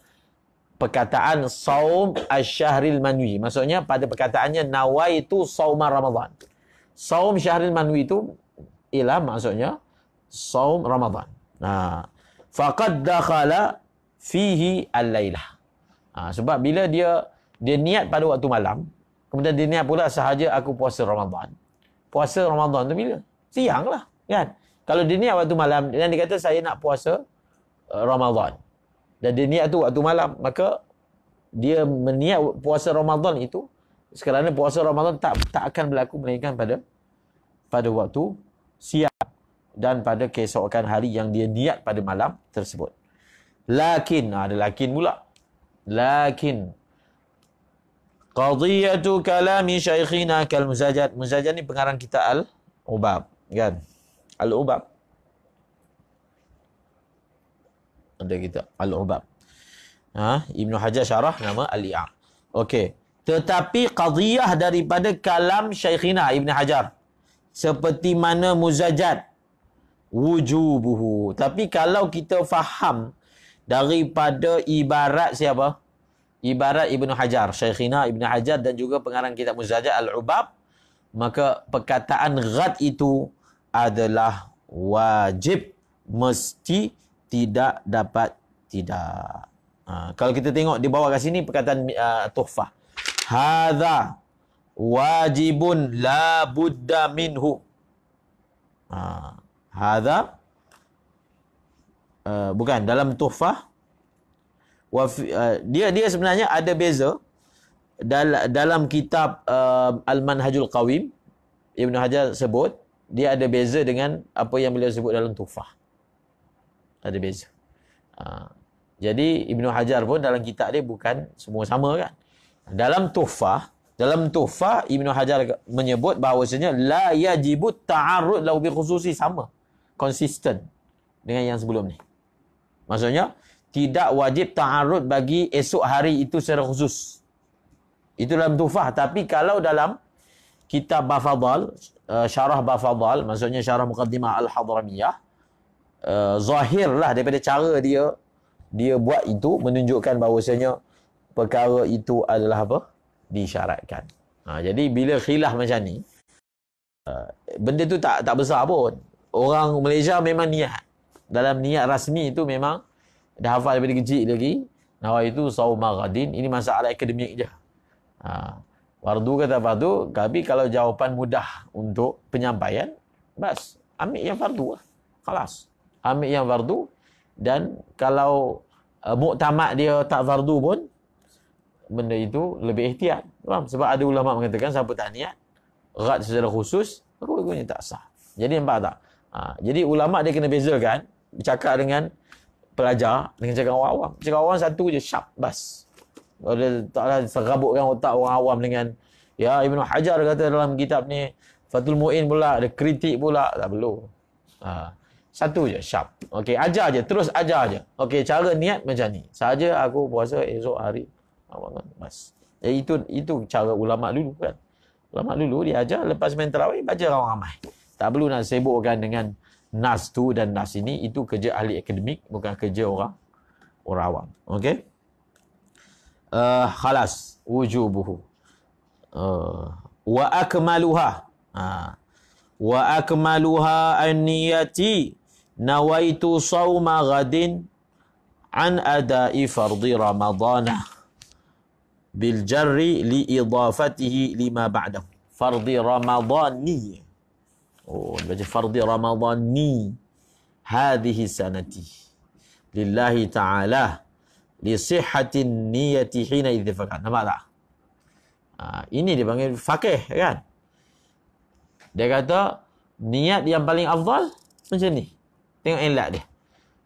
perkataan saum asy-syahril manwi. Maksudnya, pada perkataannya, nawaitu sauma Ramadan. Saum syahril manwi itu, ialah maksudnya, saum Ramadan. Faqad dakhala fihi al-lailah. Sebab bila dia niat pada waktu malam, kemudian dia niat pula sahaja aku puasa Ramadan. Puasa Ramadan tu bila? Siang lah, kan? Kalau dia niat waktu malam, dan dia kata saya nak puasa Ramadan. Dan dia niat tu waktu malam, maka dia meniat puasa Ramadan itu, sekarang puasa Ramadan tak akan berlaku melainkan pada waktu siang dan pada keesokan hari yang dia niat pada malam tersebut. Lakin, ada lakin pula. Lakin qadiyatu kalami syaikhina kal Muzajjad. Muzajjad ni pengarang kita Al-Ubab, kan? Al-Ubab. Ada kita Al-Ubab. Ibnu Hajar syarah nama Al-I'ab. Okey. Tetapi qadiyah daripada kalam syaikhina Ibnu Hajar seperti mana Muzajjad wujubuhu. Tapi kalau kita faham daripada ibarat siapa? Ibarat Ibnu Hajar, Syekhina Ibnu Hajar dan juga pengarang kitab Muzajjad Al-Ubab, maka perkataan ghad itu adalah wajib, mesti, tidak dapat tidak. Kalau kita tengok di bawah kat sini perkataan Tuhfah. Hadza wajibun la budda minhu. Hadza bukan dalam Tuhfah. Dia sebenarnya ada beza dalam kitab Al-Manhajul Qawim. Ibnu Hajar sebut, dia ada beza dengan apa yang beliau sebut dalam Tuhfah. Ada beza. Jadi Ibnu Hajar pun dalam kitab dia bukan semua sama kan. Dalam Tuhfah Ibnu Hajar menyebut bahawasanya la yajibut ta'arrud lahu bi khususi, sama. Konsisten dengan yang sebelum ni. Maksudnya tidak wajib ta'arrud bagi esok hari itu secara khusus. Itu dalam Tuhfah. Tapi kalau dalam kitab Bafadal, syarah Bafadal, maksudnya syarah Muqaddimah Al-Hadramiyah, zahirlah daripada cara dia buat itu menunjukkan bahawasanya perkara itu adalah apa? Disyaratkan. Jadi bila khilaf macam ni, benda tu tak besar pun. Orang Malaysia memang niat. Dalam niat rasmi itu memang dah hafal daripada kecil lagi. Nawaitu sauma ghadin. Ini masalah akademik je. Fardu kata fardu, tapi kalau jawapan mudah untuk penyampaian, bas, ambil yang fardu lah. Khalas. Ambil yang fardu, dan kalau muktamad dia tak fardu pun, benda itu lebih ihtiyat. Faham? Sebab ada ulama mengatakan siapa tak niat rad secara khusus, rukunnya tak sah. Jadi nampak tak? Jadi ulama dia kena bezakan bercakap dengan pelajar dengan cakap orang awam. Cakap awam satu je, sharp, bas. Dia taklah serabutkan otak orang awam dengan ya Ibnu Hajar kata dalam kitab ni Fathul Mu'in pula, ada kritik pula, tak perlu. Satu je, sharp. Okey, ajar je, terus ajar je. Okey, cara niat macam ni. Saja aku puasa esok hari Ramadan, bas. Itu cara ulama dulu kan. Ulama dulu dia ajar lepas main tarawih baca orang ramai. Tak perlu nak sibukkan dengan nas tu dan nas ini, itu kerja ahli akademik, bukan kerja orang awam. Okey. Khalas wujubuhu. Wa akmaluha. Wa akmaluha an-niyati nawaitu sawma ghadin an ada'i fardhi ramadana bil jarri li idafatihi lima ba'dahu. Fardhi ramadani. Baca fardhi ramadani hadhihi sanati lillahi ta'ala li sihhatin niyati hina idzafakan. Nampak tak? Ini dia panggil faqih kan. Dia kata niat yang paling afdal macam ni. Tengok ilat dia.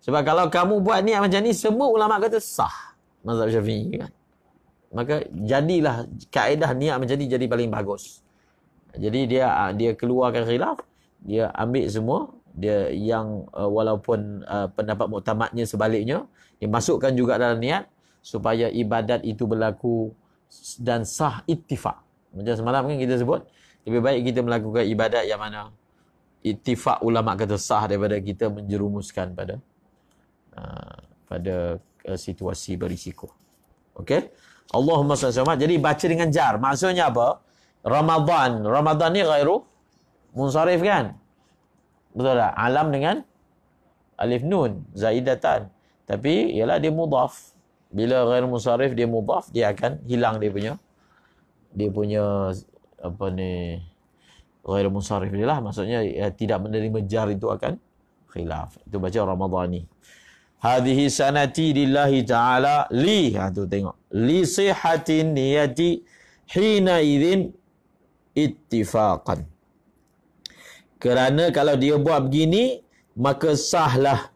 Sebab kalau kamu buat niat macam ni, semua ulama kata sah mazhab Syafi'i kan. Maka jadilah kaedah niat macam ni jadi paling bagus. Jadi dia keluarkan khilaf, dia ambil semua, dia yang walaupun pendapat muktamadnya sebaliknya, dia masukkan juga dalam niat supaya ibadat itu berlaku dan sah ittifaq. Macam semalam kan kita sebut, lebih baik kita melakukan ibadat yang mana ittifaq ulama kata sah daripada kita menjerumuskan pada situasi berisiko. Okey? Allahumma salli alaihi. Jadi baca dengan jar. Maksudnya apa? Ramadan ni ghairu munsharif kan? Betul tak? Alam dengan alif nun zaidatan. Tapi ialah dia mudhaf. Bila ghairu munsharif dia mudhaf, dia akan hilang dia punya apa ni, ghairu munsharif dia lah. Maksudnya tidak menerima jar itu akan khilaf. Itu baca Ramadhani. Hadhihi sanati lillahi ta'ala li. Tu tengok. Li sihatin niyati hina idzin ittifaqan. Kerana kalau dia buat begini, maka sahlah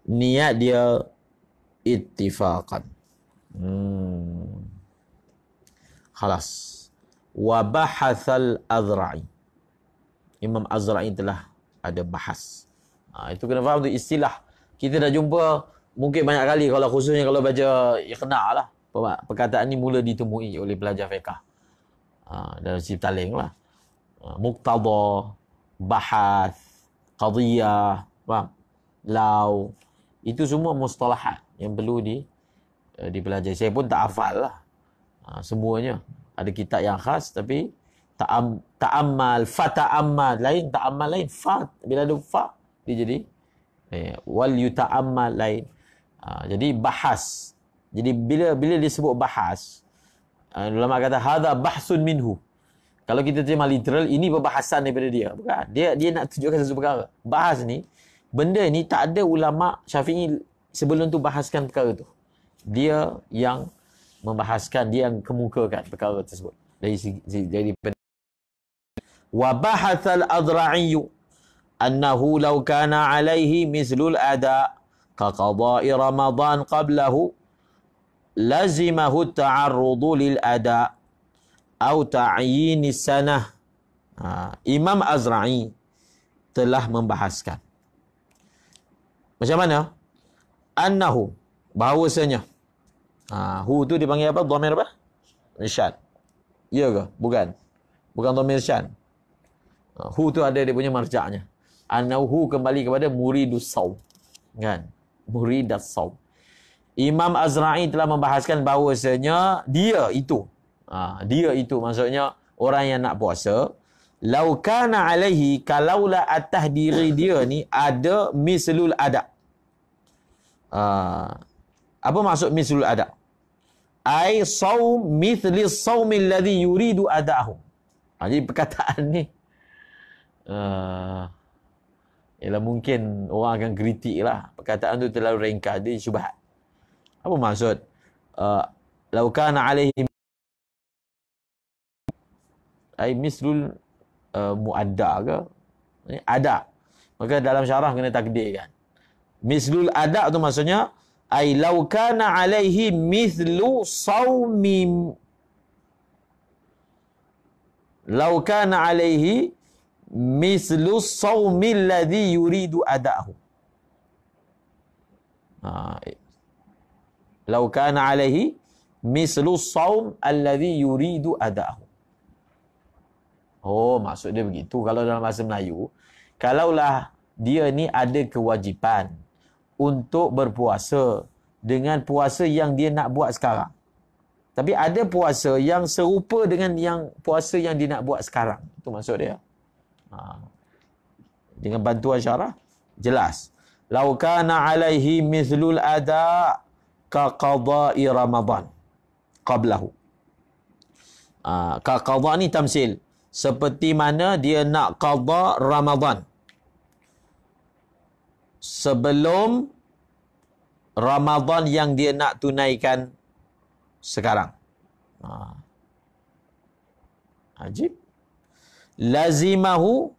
niat dia ittifaqan. Khalas. Wa bahathal Azra'i. Imam Azra'i telah ada bahas. Itu kena faham tu istilah. Kita dah jumpa mungkin banyak kali, kalau khususnya kalau baca Iqna' lah. Perkataan ni mula ditemui oleh pelajar fiqh. Dalam Sibtaling lah. Muqtada, bahath, qadiyah, faham? Law. Itu semua mustalahat yang perlu dipelajari. Saya pun tak hafal lah semuanya. Ada kitab yang khas, tapi ta'ammal, fata'ammal lain, ta'ammal lain. Bila ada fa, dia jadi wal yuta'ammal lain. Jadi bahas. Jadi bila disebut bahas, ulama kata hadza bahsun minhu. Kalau kita terjemah literal, ini perbahasan daripada dia. Bukan. Dia nak tunjukkan sesuatu perkara. Bahas ni, benda ni tak ada ulama Syafi'i sebelum tu bahaskan perkara tu. Dia yang membahaskan, dia yang kemukakan perkara tersebut. Dari Wa bahathal Azra'i annahu law kana alaihi mislul ada ka qada'i Ramadan qablahu lazimahu ta'arrudu lil ada atau ta'yin sanah. Imam Azra'i telah membahaskan macam mana annahu, bahawasanya hu tu dipanggil apa? Dhamir apa? Syad. Ya ke? Bukan dhamir syad. Hu tu ada dia punya marja'nya. Annahu kembali kepada muridus saum, kan? Muridas saum. Imam Azra'i telah membahaskan bahawasanya dia itu maksudnya orang yang nak puasa, lau kana alaihi, kalaulah atas diri dia ni ada mislul ada. Apa maksud mislul ada? Ai saum mithli saumil ladzi yuridu ada'ahu. Jadi perkataan ni ialah mungkin orang akan kritik lah. Perkataan tu terlalu ringkas, dia syubhat. Apa maksud? Lau kana alaihi ai mislul muadda ke? Ada. Maka dalam syarah kena takdirkan. Mislul ada tu maksudnya ai lau kana alaihi mithlu saumi, lau kana alaihi mislu saumil ladzi yuridu ada'ahu. Lau kana alaihi mislu saum alladzi yuridu ada'ahu. Oh, maksud dia begitu. Kalau dalam bahasa Melayu, kalaulah dia ni ada kewajipan untuk berpuasa dengan puasa yang dia nak buat sekarang. Tapi ada puasa yang serupa dengan yang puasa yang dia nak buat sekarang. Itu maksud dia. Dengan bantuan syarah, jelas. Lau kana alaihi mithlul ada ka qada'i Ramadan qablahu. Ka qada' ni tamsil. Seperti mana dia nak qada Ramadan sebelum Ramadan yang dia nak tunaikan sekarang. Ajib. Lazimahu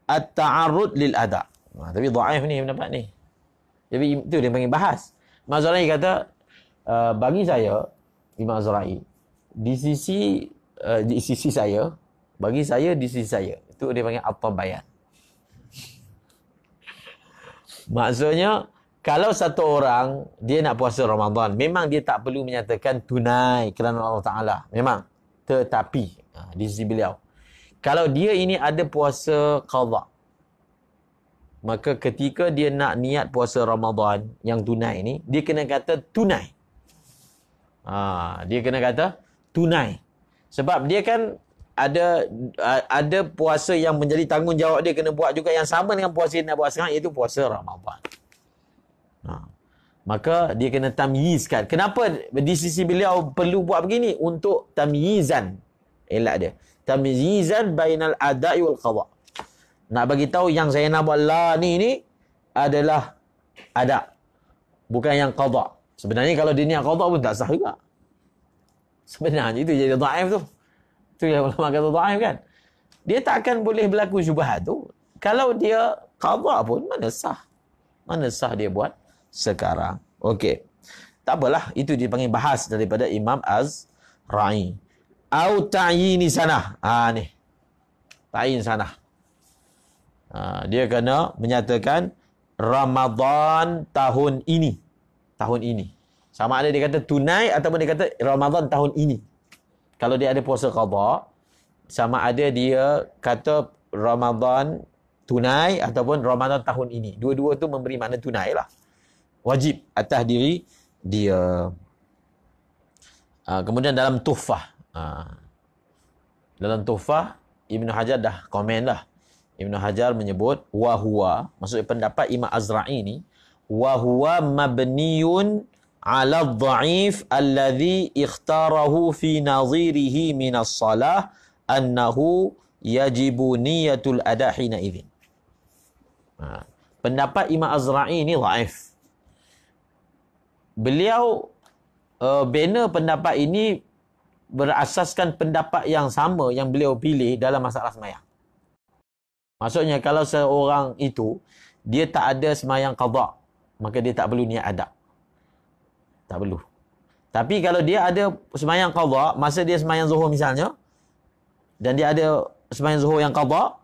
at-ta'arrud lil ada. Tapi dhaif ni pendapat ni. Jadi itu dia panggil bahas. Imam Azra'i kata, bagi saya, Imam Azra'i, di sisi saya, bagi saya, di sisi saya. Itu dia panggil at-tabayan. Maksudnya, kalau satu orang, dia nak puasa Ramadan, memang dia tak perlu menyatakan tunai kerana Allah Ta'ala. Memang. Tetapi, di sisi beliau, kalau dia ini ada puasa qadha, maka ketika dia nak niat puasa Ramadan yang tunai ni, dia kena kata tunai. Dia kena kata tunai. Sebab dia kan ada puasa yang menjadi tanggungjawab dia kena buat juga yang sama dengan puasa yang nak buat sekarang, iaitu puasa Ramadan. Maka dia kena tamyizkan. Kenapa di sisi beliau perlu buat begini? Untuk tamyizan. Elak dia. Tamyizan bainal ada'i wal qadha. Nak bagi tahu yang saya nak buat la ni adalah ada. Bukan yang qadha. Sebenarnya kalau dia niat qadha pun tak sah juga. Sebenarnya itu jadi dhaif tu. Itu yang ulama kata dhaif kan. Dia tak akan boleh berlaku syubhat tu. Kalau dia qadha pun mana sah. Mana sah dia buat sekarang. Okey. Tak apalah. Itu dipanggil bahas daripada Imam Azra'i. Au ta'yini sanah. Ni. Ta'yin sanah. Dia kena menyatakan Ramadan tahun ini. Tahun ini. Sama ada dia kata tunai ataupun dia kata Ramadan tahun ini. Kalau dia ada puasa qadha, sama ada dia kata Ramadan tunai ataupun Ramadan tahun ini. Dua-dua tu memberi makna tunai lah. Wajib atas diri dia. Kemudian dalam Tuhfah. Dalam Tuhfah, Ibn Hajar dah komen dah. Ibn Hajar menyebut, wahuwa, maksudnya pendapat Imam Azra'i ni, wahuwa mabniyun ala dha'if alladhi ikhtarahu fi nazirihi minas salah annahu yajibu niyatul ada hina idhin. Pendapat Imam Azra'i ni dhaif. Beliau bina pendapat ini berasaskan pendapat yang sama yang beliau pilih dalam masalah sembahyang. Maksudnya kalau seorang itu dia tak ada semayang qada, maka dia tak perlu niat adab. Tak perlu. Tapi kalau dia ada semayang qada, masa dia semayang zuhur misalnya, dan dia ada semayang zuhur yang qada,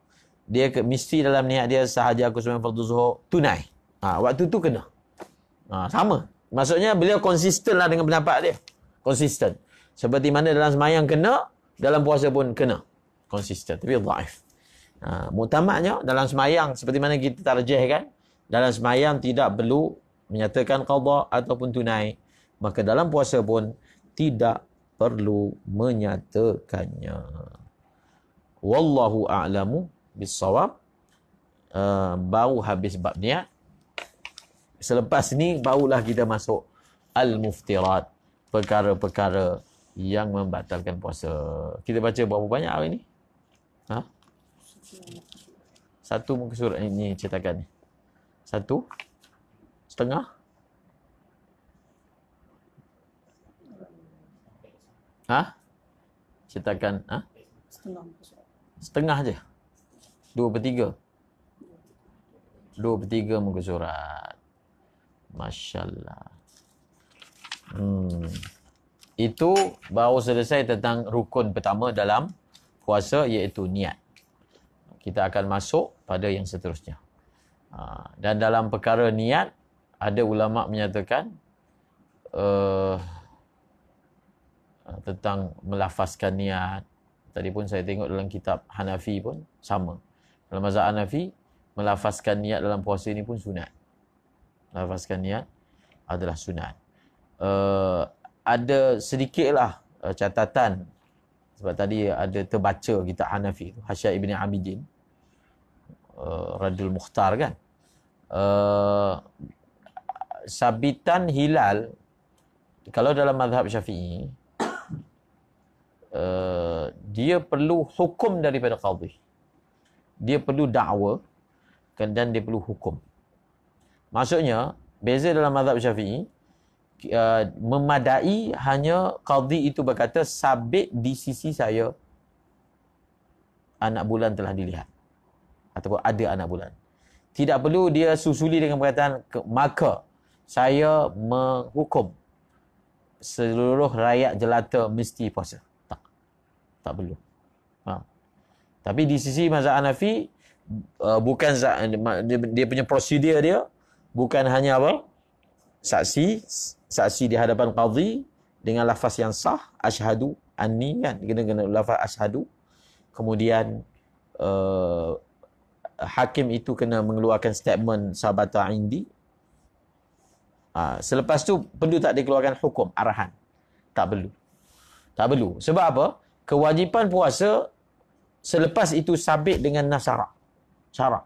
dia mesti dalam niat dia sahaja aku semayang fardu zuhur tunai. Waktu tu kena. Sama. Maksudnya beliau konsisten lah dengan pendapat dia. Konsisten. Seperti mana dalam semayang kena, dalam puasa pun kena. Konsisten. Tapi dhaif. Muktamadnya dalam semayang, seperti mana kita tarjihkan, dalam semayang tidak perlu menyatakan qada ataupun tunai. Maka dalam puasa pun tidak perlu menyatakannya. Wallahu a'lamu bis-shawab. Baru habis bab niat. Selepas ni barulah kita masuk al-muftirat, perkara-perkara yang membatalkan puasa. Kita baca berapa banyak hari ni? Satu muka surat ini cetakan ni. 1.5. Cetakan setengah je. 2/3. 2/3 muka surat. Masya-Allah. Itu baru selesai tentang rukun pertama dalam puasa, iaitu niat. Kita akan masuk pada yang seterusnya. Dan dalam perkara niat, ada ulama menyatakan tentang melafazkan niat. Tadi pun saya tengok dalam kitab Hanafi pun sama. Dalam mazhab Hanafi, melafazkan niat dalam puasa ini pun sunat. Melafazkan niat adalah sunat. Ada sedikitlah catatan, sebab tadi ada terbaca kitab Hanafi, Hasya Ibn Abidin, Radul Mukhtar kan. Sabitan hilal, kalau dalam mazhab Syafi'i, dia perlu hukum daripada qadhi. Dia perlu dakwa dan dia perlu hukum. Maksudnya, beza dalam mazhab Syafi'i, memadai hanya qadhi itu berkata, sabit di sisi saya anak bulan telah dilihat, ataupun ada anak bulan. Tidak perlu dia susuli dengan perkataan, maka saya menghukum seluruh rakyat jelata mesti puasa. Tak perlu. Tapi di sisi mazhab Hanafi, bukan dia punya prosedur dia bukan hanya apa? Saksi di hadapan qadhi dengan lafaz yang sah, asyhadu anni kan, kena lafaz asyhadu. Kemudian hakim itu kena mengeluarkan statement sabata indi. Selepas tu perlu tak dikeluarkan hukum, arahan? Tak perlu. Tak perlu. Sebab apa? Kewajipan puasa selepas itu sabit dengan nas syarak.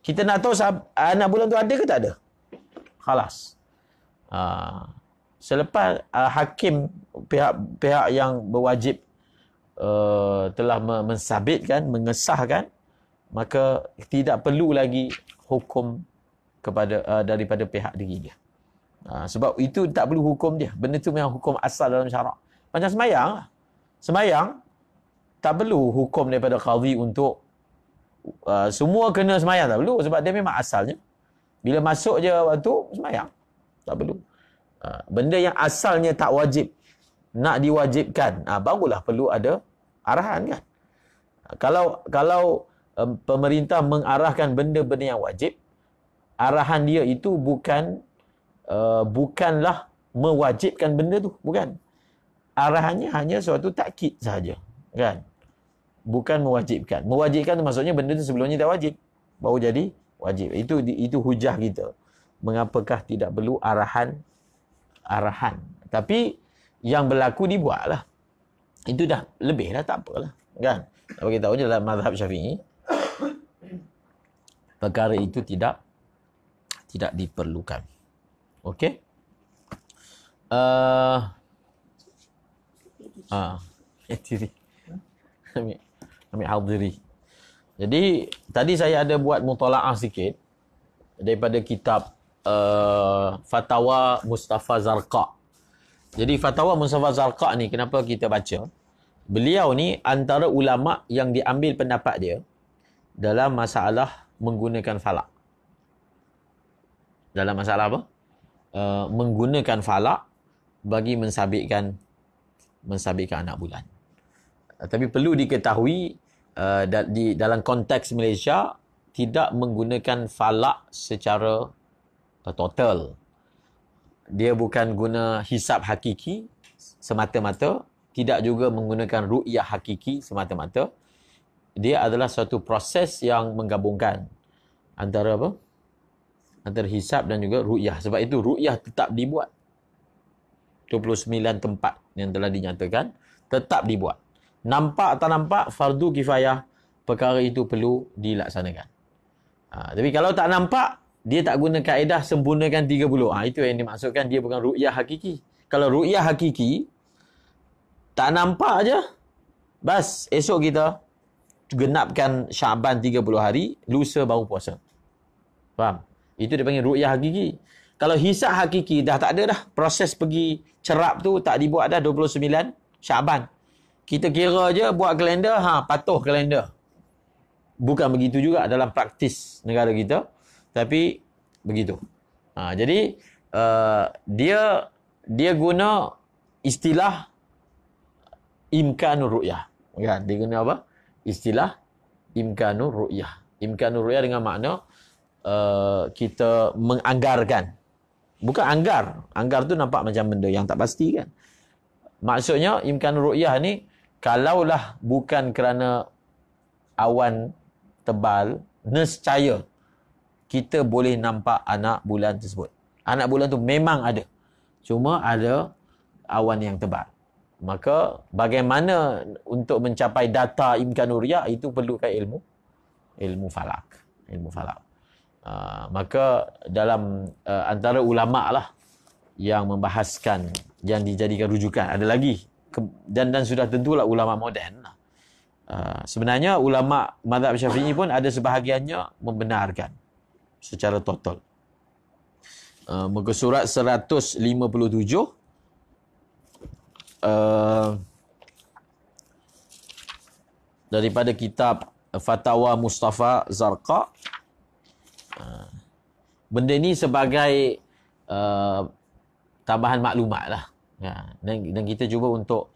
Kita nak tahu anak bulan tu ada ke tak ada? Khalas. Selepas hakim, pihak yang berwajib telah mensabitkan, mengesahkan, maka tidak perlu lagi hukum kepada daripada pihak diri dia. Sebab itu tak perlu hukum dia. Benda tu memang hukum asal dalam syarak. Macam semayang lah. Semayang tak perlu hukum daripada qadhi untuk semua kena semayang, tak perlu, sebab dia memang asalnya. Bila masuk je waktu semayang, tak perlu. Benda yang asalnya tak wajib, nak diwajibkan, barulah perlu ada arahan kan. Kalau pemerintah mengarahkan benda-benda yang wajib, arahan dia itu bukanlah mewajibkan benda tu, bukan. Arahannya hanya suatu takkid sahaja, kan. Bukan mewajibkan. Mewajibkan tu maksudnya benda tu sebelumnya tak wajib, baru jadi wajib. Itu hujah kita. Mengapakah tidak perlu arahan. Tapi yang berlaku dibuatlah. Itu dah lebih dah, tak apalah, kan. Tak bagi tahu je dalam mazhab Syafi'i, perkara itu tidak diperlukan. Okey. Ambil hadiri. Jadi tadi saya ada buat mutalaah sikit daripada kitab Fatwa Mustafa Zarqa. Jadi Fatwa Mustafa Zarqa ni kenapa kita baca? Beliau ni antara ulama yang diambil pendapat dia dalam masalah menggunakan falak. Dalam masalah apa? Menggunakan falak bagi mensabitkan anak bulan. Tapi perlu diketahui dalam konteks Malaysia tidak menggunakan falak secara total. Dia bukan guna hisab hakiki semata-mata, tidak juga menggunakan ru'yah hakiki semata-mata. Dia adalah satu proses yang menggabungkan antara apa? Antara hisab dan juga ru'yah. Sebab itu ru'yah tetap dibuat. 29 tempat yang telah dinyatakan tetap dibuat. Nampak atau nampak, fardu kifayah, perkara itu perlu dilaksanakan. Tapi kalau tak nampak, dia tak guna kaedah sempurnakan 30. Itu yang dimaksudkan dia bukan ru'yah hakiki. Kalau ru'yah hakiki, tak nampak aja, bas esok kita genapkan Syaban 30 hari, lusa baru puasa. Faham? Itu dipanggil ru'yah hakiki. Kalau hisab hakiki dah tak ada dah. Proses pergi cerap tu tak dibuat dah 29 Syaban. Kita kira je buat kalender, patuh kalender. Bukan begitu juga dalam praktis negara kita. Tapi begitu. Jadi dia guna istilah imkanur ru'yah. Kan? Dia guna apa? Istilah imkanur ru'yah. Imkanur ru'yah dengan makna kita menganggarkan. Bukan anggar. Anggar tu nampak macam benda yang tak pasti kan. Maksudnya imkanur ru'yah ni kalaulah bukan kerana awan tebal, nescaya kita boleh nampak anak bulan tersebut. Anak bulan tu memang ada. Cuma ada awan yang tebal. Maka bagaimana untuk mencapai data imkanur ru'yah itu perlukan ilmu falak. Ilmu falak. Maka dalam antara ulama lah yang membahaskan, yang dijadikan rujukan. Ada lagi dan sudah tentulah ulama moden. Sebenarnya ulama mazhab Syafi'i pun ada sebahagiannya membenarkan secara total. Muka surat 157 daripada kitab Fatawa Mustafa Zarqa. Benda ni sebagai tambahan maklumat lah. Dan kita cuba untuk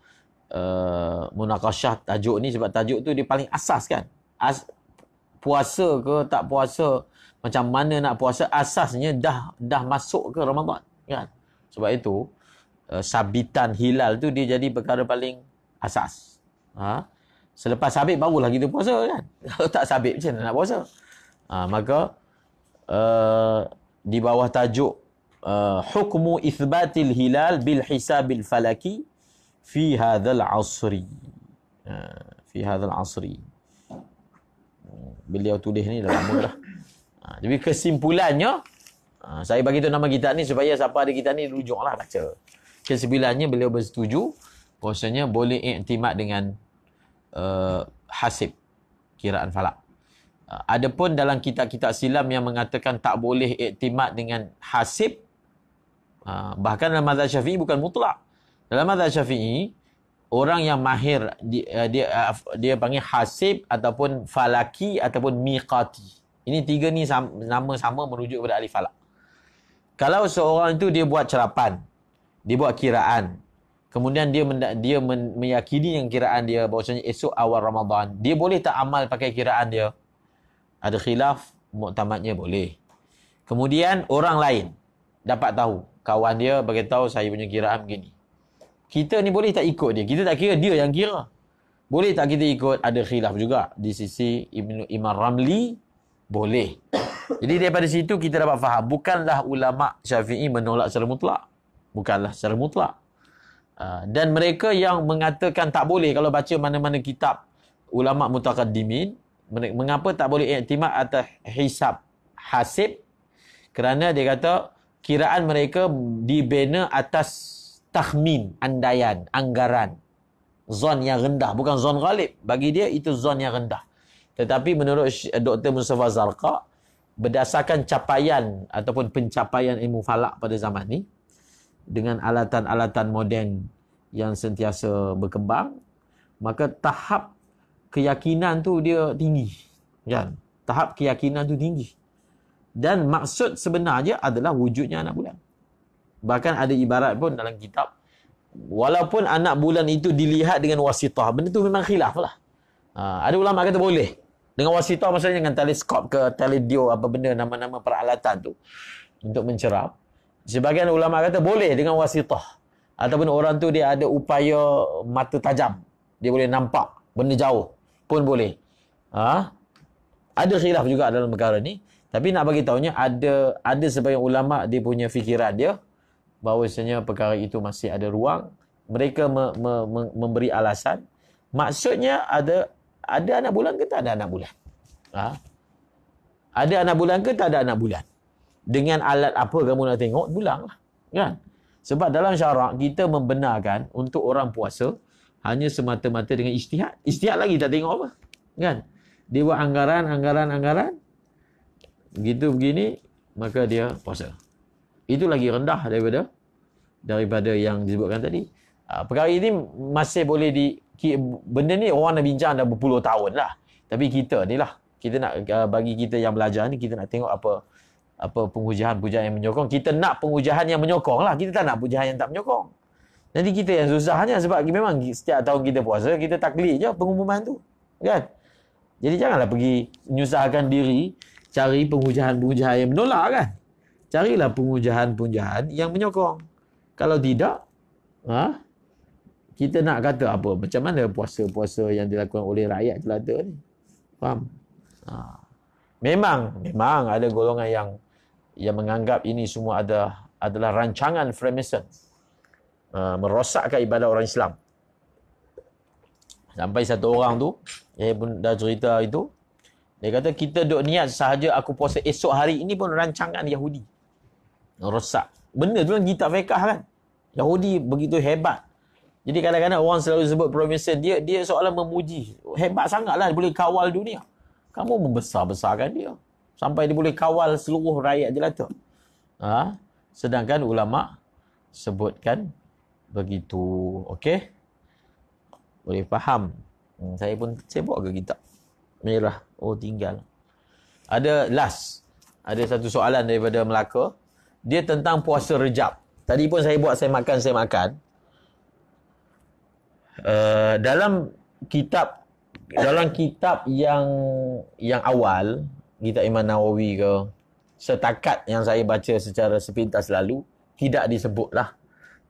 munakasyah tajuk ni sebab tajuk tu dia paling asas kan. Puasa ke tak puasa, macam mana nak puasa, asasnya dah masuk ke Ramadan kan. Sebab itu sabitan hilal tu dia jadi perkara paling asas. Selepas sabit barulah kita puasa kan. Kalau tak sabit macam mana nak puasa? Maka di bawah tajuk hukmu ithbatil hilal bil hisabil falaki fi hadzal asri. Fi hadzal asri. Beliau tulis ni dah lama dah. Jadi kesimpulannya, saya bagi tu nama kitab ni supaya siapa ada kitab ni rujuklah baca. Kesimpulannya beliau bersetuju bahwasanya boleh iktimad dengan hasib, kiraan falak. Adapun dalam kitab-kitab silam yang mengatakan tak boleh iktimad dengan hasib, bahkan dalam mazhab Syafi'i bukan mutlak. Dalam mazhab Syafi'i, orang yang mahir dia panggil hasib ataupun falaki ataupun miqati. Ini tiga ni sama merujuk kepada ahli falak. Kalau seorang itu dia buat cerapan, dia buat kiraan, kemudian dia meyakini yang kiraan dia bahawasanya esok awal Ramadan, dia boleh tak amal pakai kiraan dia? Ada khilaf, muktamadnya boleh. Kemudian orang lain dapat tahu, kawan dia bagi tahu saya punya kiraan begini. Kita ni boleh tak ikut dia? Kita tak kira dia yang kira. Boleh tak kita ikut? Ada khilaf juga. Di sisi Imam Ramli, boleh. Jadi daripada situ kita dapat faham, bukanlah ulama Syafi'i menolak secara mutlak. Bukanlah secara mutlak. Dan mereka yang mengatakan tak boleh, kalau baca mana-mana kitab ulama mutaqaddimin, mengapa tak boleh iktimad atas hisab hasib? Kerana dia kata kiraan mereka dibina atas takhmin, andaian, anggaran, zon yang rendah, bukan zon ghalib. Bagi dia itu zon yang rendah. Tetapi menurut Dr. Mustafa Zarqa, berdasarkan capaian ataupun pencapaian ilmu falak pada zaman ni, dengan alatan-alatan moden yang sentiasa berkembang, maka tahap keyakinan tu dia tinggi. Kan? Tahap keyakinan tu tinggi. Dan maksud sebenarnya adalah wujudnya anak bulan. Bahkan ada ibarat pun dalam kitab, walaupun anak bulan itu dilihat dengan wasitah, benda tu memang khilaf lah. Ada ulama kata boleh. Dengan wasitah maksudnya dengan teleskop ke teledio, apa benda, nama-nama peralatan tu untuk mencerap. Sebagian ulama kata boleh dengan wasitah. Ataupun orang tu dia ada upaya mata tajam, dia boleh nampak benda jauh pun boleh. Ada khilaf juga dalam perkara ni. Tapi nak bagi tahunya ada sebagian ulama dia punya fikiran dia bahawasanya perkara itu masih ada ruang. Mereka memberi alasan. Maksudnya ada anak bulan ke tak ada anak bulan? Ada anak bulan ke tak ada anak bulan? Dengan alat apa kamu nak tengok? Bulan lah. Kan? Sebab dalam syarak kita membenarkan untuk orang puasa hanya semata-mata dengan ijtihad. Ijtihad lagi tak tengok apa. Kan? Dia buat anggaran. Begitu begini, maka dia puasa. Itu lagi rendah daripada yang disebutkan tadi. Perkara ini masih boleh benda ni orang dah bincang dah berpuluh tahun lah. Tapi kita ni lah, kita nak bagi kita yang belajar ni, kita nak tengok apa penghujahan-penghujahan yang menyokong. Kita nak penghujahan yang menyokong lah. Kita tak nak penghujahan yang tak menyokong. Nanti kita yang susahnya sebab memang setiap tahun kita puasa, kita taklid je pengumuman tu. Kan? Jadi janganlah pergi menyusahkan diri cari penghujahan-penghujahan yang menolak kan. Carilah penghujahan-penghujahan yang menyokong. Kalau tidak, kita nak kata apa? Macam mana puasa-puasa yang dilakukan oleh rakyat jelata ni? Faham? Memang ada golongan yang menganggap ini semua adalah rancangan Freemason. Merosakkan ibadah orang Islam. Sampai satu orang tu, dia pun dah cerita itu, dia kata kita duk niat sahaja aku puasa esok hari ini pun rancangan Yahudi. Rosak. Benda tu kan kitab fiqh kan. Yahudi begitu hebat. Jadi kadang-kadang orang selalu sebut Freemason, dia seolah memuji. Hebat sangatlah dia boleh kawal dunia. Kamu membesar-besarkan dia. Sampai dia boleh kawal seluruh rakyat jelata. Sedangkan ulama sebutkan begitu. Okey? Boleh faham. Saya pun bawa ke kitab. Merah. Oh, tinggal. Ada satu soalan daripada Melaka. Dia tentang puasa Rejab. Tadi pun saya makan. Dalam kitab yang awal, kitab Imam Nawawi ke, setakat yang saya baca secara sepintas lalu, tidak disebutlah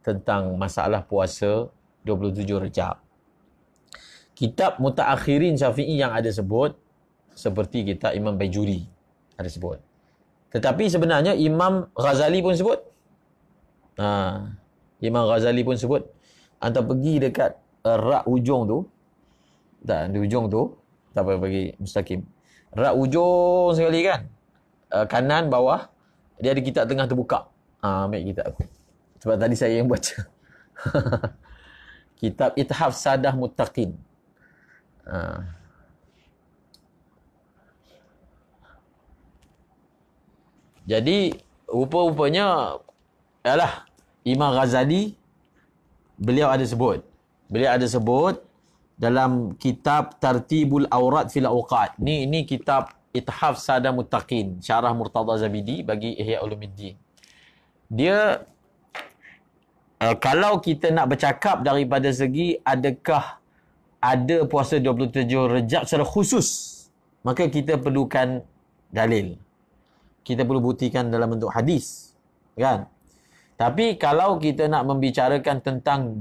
tentang masalah puasa 27 Rejab. Kitab mutaakhirin Syafi'i yang ada sebut, seperti kitab Imam Baijuri ada sebut. Tetapi sebenarnya Imam Ghazali pun sebut. Imam Ghazali pun sebut. Anda pergi dekat rak ujung tu. Tak, di ujung tu. Tak payah bagi mustaqim. Rak ujung sekali kan. Kanan, bawah. Dia ada kitab tengah terbuka. Ambil kitab aku. Sebab tadi saya yang baca. Kitab Ithaf Sadah Muttaqin. Jadi rupa-rupanya ialah Imam Ghazali beliau ada sebut dalam kitab Tartibul Awrad fil Awqat. Ni kitab Ithaf Sadah Muttaqin, syarah Murtada Zabidi bagi Ihya Ulumuddin. Dia kalau kita nak bercakap daripada segi adakah ada puasa 27 Rejab secara khusus, maka kita perlukan dalil. Kita perlu buktikan dalam bentuk hadis. Kan? Tapi kalau kita nak membicarakan tentang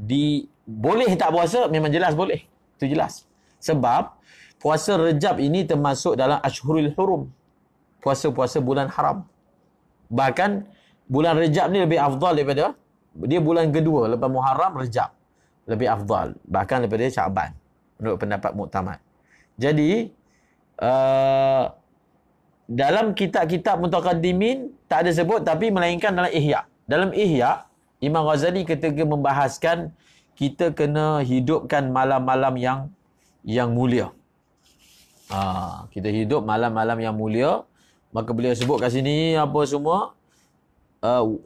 boleh tak puasa, memang jelas boleh. Itu jelas. Sebab puasa Rejab ini termasuk dalam Ashhurul Hurum. Puasa-puasa bulan haram. Bahkan bulan Rejab ni lebih afdal daripada, dia bulan kedua lepas Muharram, Rejab. Lebih afdal. Bahkan daripada Syaban. Menurut pendapat muktamad. Jadi, dalam kitab-kitab mutaqaddimin tak ada sebut, tapi melainkan dalam Ihya. Dalam Ihya, Imam Ghazali ketika membahaskan kita kena hidupkan malam-malam yang mulia. Kita hidup malam-malam yang mulia, maka beliau sebut kat sini apa semua.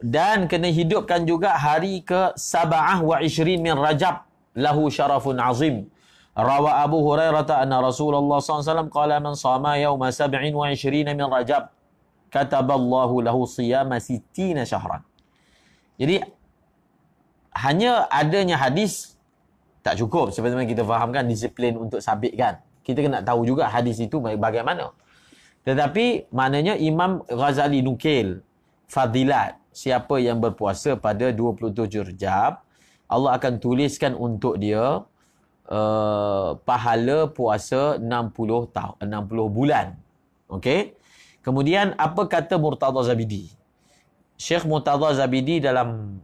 Dan kena hidupkan juga hari ke 27 min Rajab lahu syarafun azim. Rawa Abu Hurairah anna Rasulullah SAW qala man sama yawma 27 min Rajab kataballahu lahu siyama 60 syahran. Jadi hanya adanya hadis tak cukup. Sebenarnya kita fahamkan disiplin untuk sabitkan. Kita kena tahu juga hadis itu bagaimana. Tetapi maknanya Imam Ghazali nukil fadilat siapa yang berpuasa pada 27 Rajab, Allah akan tuliskan untuk dia pahala puasa 60 bulan. Okey. Kemudian apa kata Murtada Zabidi? Syekh Murtada Zabidi dalam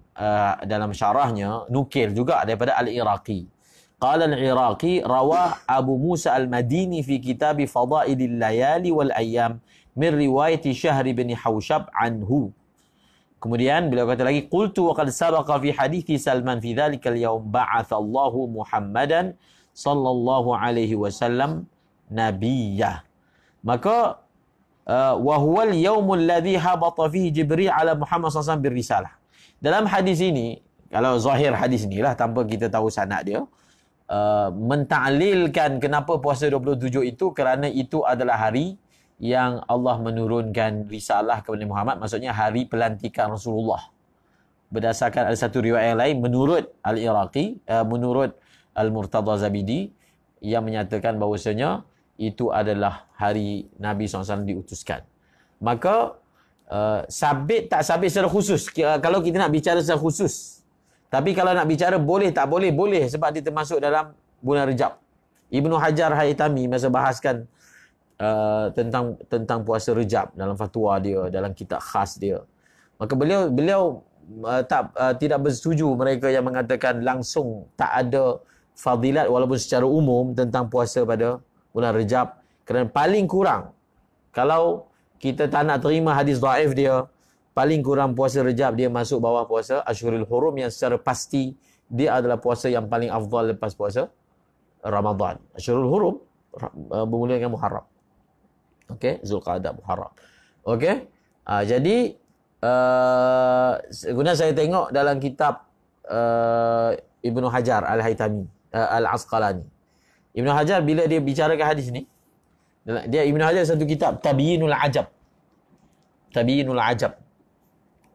syarahnya nukil juga daripada Al-Iraqi. Qala Al-Iraqi rawa Abu Musa Al-Madini fi kitab Fadailil Layali wal Ayyam min riwayat Syahr bin Haushab anhu. Kemudian beliau kata lagi, qultu wa qad sabaqa fi hadithi Salman fi dhalika al-yawm ba'atha Allahu Muhammadan sallallahu alaihi wasallam nabiyyah. Maka wa huwa al-yawm alladhi habata fihi Jibril ala Muhammad sallallahu alaihi wasallam birrisalah. Dalam hadis ini, kalau zahir hadis inilah tanpa kita tahu sanad dia, mentaklilkan kenapa puasa 27 itu kerana itu adalah hari yang Allah menurunkan risalah kepada Muhammad, maksudnya hari pelantikan Rasulullah. Berdasarkan ada satu riwayat yang lain menurut Al-Iraqi, menurut Al-Murtada Zabidi yang menyatakan bahawasanya itu adalah hari Nabi SAW diutuskan. Maka sabit tak sabit secara khusus, kalau kita nak bicara secara khusus. Tapi kalau nak bicara boleh tak boleh, boleh sebab dia termasuk dalam bulan Rejab. Ibnu Hajar Haytami masa bahaskan tentang puasa Rejab dalam fatwa dia, dalam kitab khas dia. Maka beliau tidak bersetuju mereka yang mengatakan langsung tak ada fadilat walaupun secara umum tentang puasa pada bulan Rejab, kerana paling kurang kalau kita tak nak terima hadis dhaif dia, paling kurang puasa Rejab dia masuk bawah puasa Ashhurul Hurum yang secara pasti dia adalah puasa yang paling afdal lepas puasa Ramadan. Ashhurul Hurum bermula dengan Muharram. Okey, Zulqa'dah, Muharram. Okey. Jadi guna saya tengok dalam kitab Ibnu Hajar Al-Haytami Al-Asqalani. Ibnu Hajar bila dia bicarakan hadis ni, dia Ibnu Hajar satu kitab Tabyinul Ajab. Tabyinul Ajab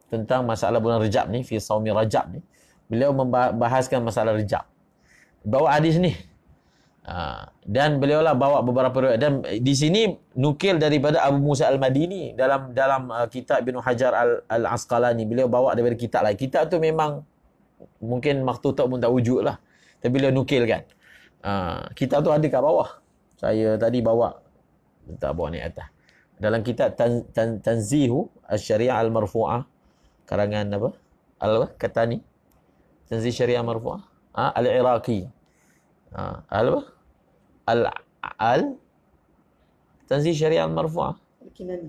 tentang masalah bulan Rejab ni, fi Shaumi Rajab ni. Beliau membahaskan masalah Rejab. Bawa hadis ni. Dan beliau lah bawa beberapa riwayat, dan di sini nukil daripada Abu Musa Al-Madini dalam kitab Ibnu Hajar Al-Asqalani. Beliau bawa daripada kitab lain. Kitab tu memang mungkin maktutat pun tak wujud lah, tapi beliau nukilkan. Kitab tu ada kat bawah. Saya tadi bawa, tak bawa ni atas. Dalam kitab Tanzihu Asy-Syariah Al-Marfu'ah karangan apa? Katani. Tanzih Syariah Marfu'ah. Al-Iraqi. Tanzih Syariah Al-Marfu'ah. Al-Kinani.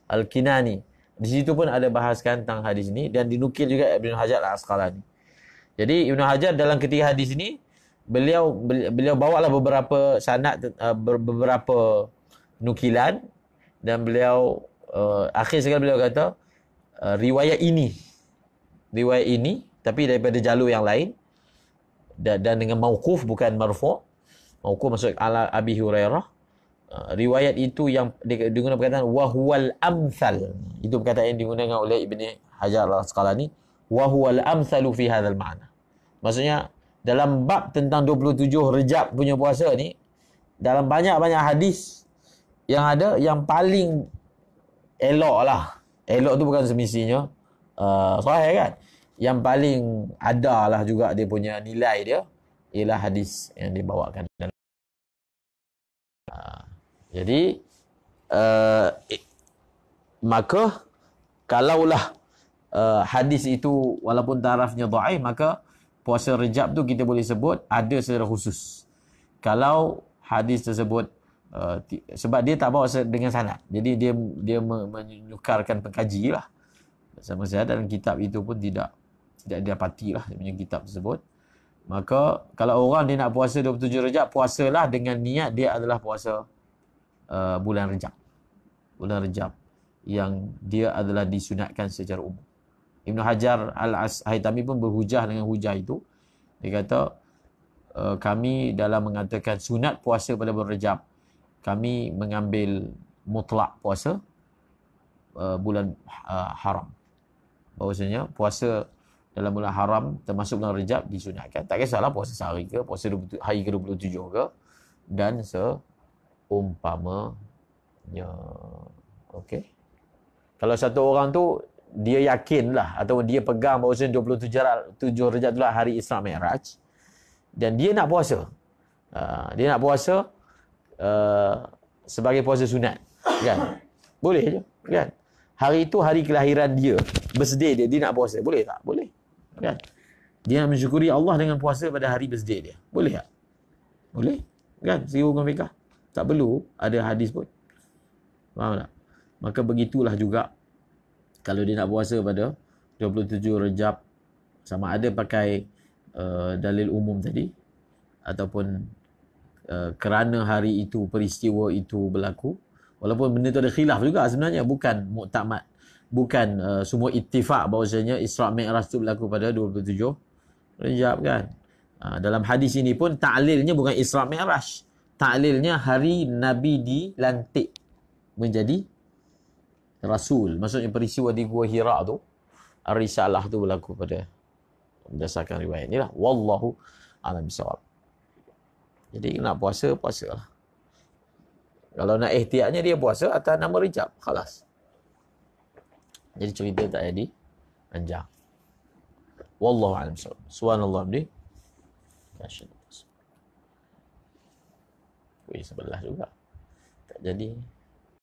Al-Kinani. Di situ pun ada bahaskan tentang hadis ini dan dinukil juga Ibnu Hajar Al-Asqalani. Jadi Ibnu Hajar dalam ketiga hadis ini beliau bawalah beberapa sanad, beberapa nukilan, dan beliau akhir sekali beliau kata riwayat ini tapi daripada jalur yang lain dan dengan mauquf bukan marfu'. Mauquf maksud ala Abi Hurairah. Riwayat itu yang digunakan perkataan wa huwal amsal. Itu perkataan yang digunakan oleh Ibnu Hajar Al-Asqalani, wa huwal amsalu fi hadzal ma'na. Maksudnya dalam bab tentang 27 Rejab punya puasa ni, dalam banyak-banyak hadis yang ada, yang paling elok lah. Elok tu bukan semestinya sahih kan. Yang paling ada lah juga dia punya nilai dia ialah hadis yang dibawakan. Jadi maka kalaulah hadis itu walaupun tarafnya dhaif, maka puasa Rejab tu kita boleh sebut ada secara khusus. Kalau hadis tersebut sebab dia tak bawa dengan sanad, jadi dia menyukarkan pengkaji lah. Sama saya dalam kitab itu pun tidak didapati lah dia punya kitab tersebut. Maka kalau orang dia nak puasa 27 Rejab, puasalah dengan niat dia adalah puasa bulan Rejab. Bulan Rejab yang dia adalah disunatkan secara umum. Ibnu Hajar Al-Haytami pun berhujah dengan hujah itu. Dia kata kami dalam mengatakan sunat puasa pada bulan Rejab, kami mengambil mutlak puasa bulan haram. Bahawasanya puasa dalam bulan haram termasuk bulan Rejab disunatkan. Tak kisahlah puasa sehari ke, puasa hari ke-27 ke, dan seumpamanya. Okey. Kalau satu orang tu dia yakinlah atau dia pegang bahawasanya 27 Rejab itulah hari Isra Mi'raj dan dia nak puasa. Dia nak puasa sebagai puasa sunat, kan? Boleh je, kan? Hari itu hari kelahiran dia, birthday dia, dia nak puasa. Boleh tak? Boleh, kan? Dia nak mensyukuri Allah dengan puasa pada hari birthday dia. Boleh tak? Boleh, kan? Segi hukum fiqah. Tak perlu ada hadis pun. Faham tak? Maka begitulah juga kalau dia nak puasa pada 27 Rejab, sama ada pakai dalil umum tadi ataupun kerana hari itu, peristiwa itu berlaku. Walaupun benda tu ada khilaf juga sebenarnya, bukan muktamad, bukan semua ittifaq bahawasanya Isra Mi'raj tu berlaku pada 27 Rejab, kan? Dalam hadis ini pun ta'lilnya bukan Isra Mi'raj, ta'lilnya hari Nabi dilantik menjadi Rasul. Maksudnya peristiwa di Gua Hira tu, Risalah tu berlaku pada berdasarkan riwayat ni lah. Wallahu a'lam bishawab. Jadi nak puasa, puasalah. Kalau nak ihtiyatnya dia puasa atas nama Rejab, khalas. Jadi cerita tak jadi panjang. Wallahu a'lam bishawab. Subhanallah abdi. Wih, sebelah juga. Tak jadi.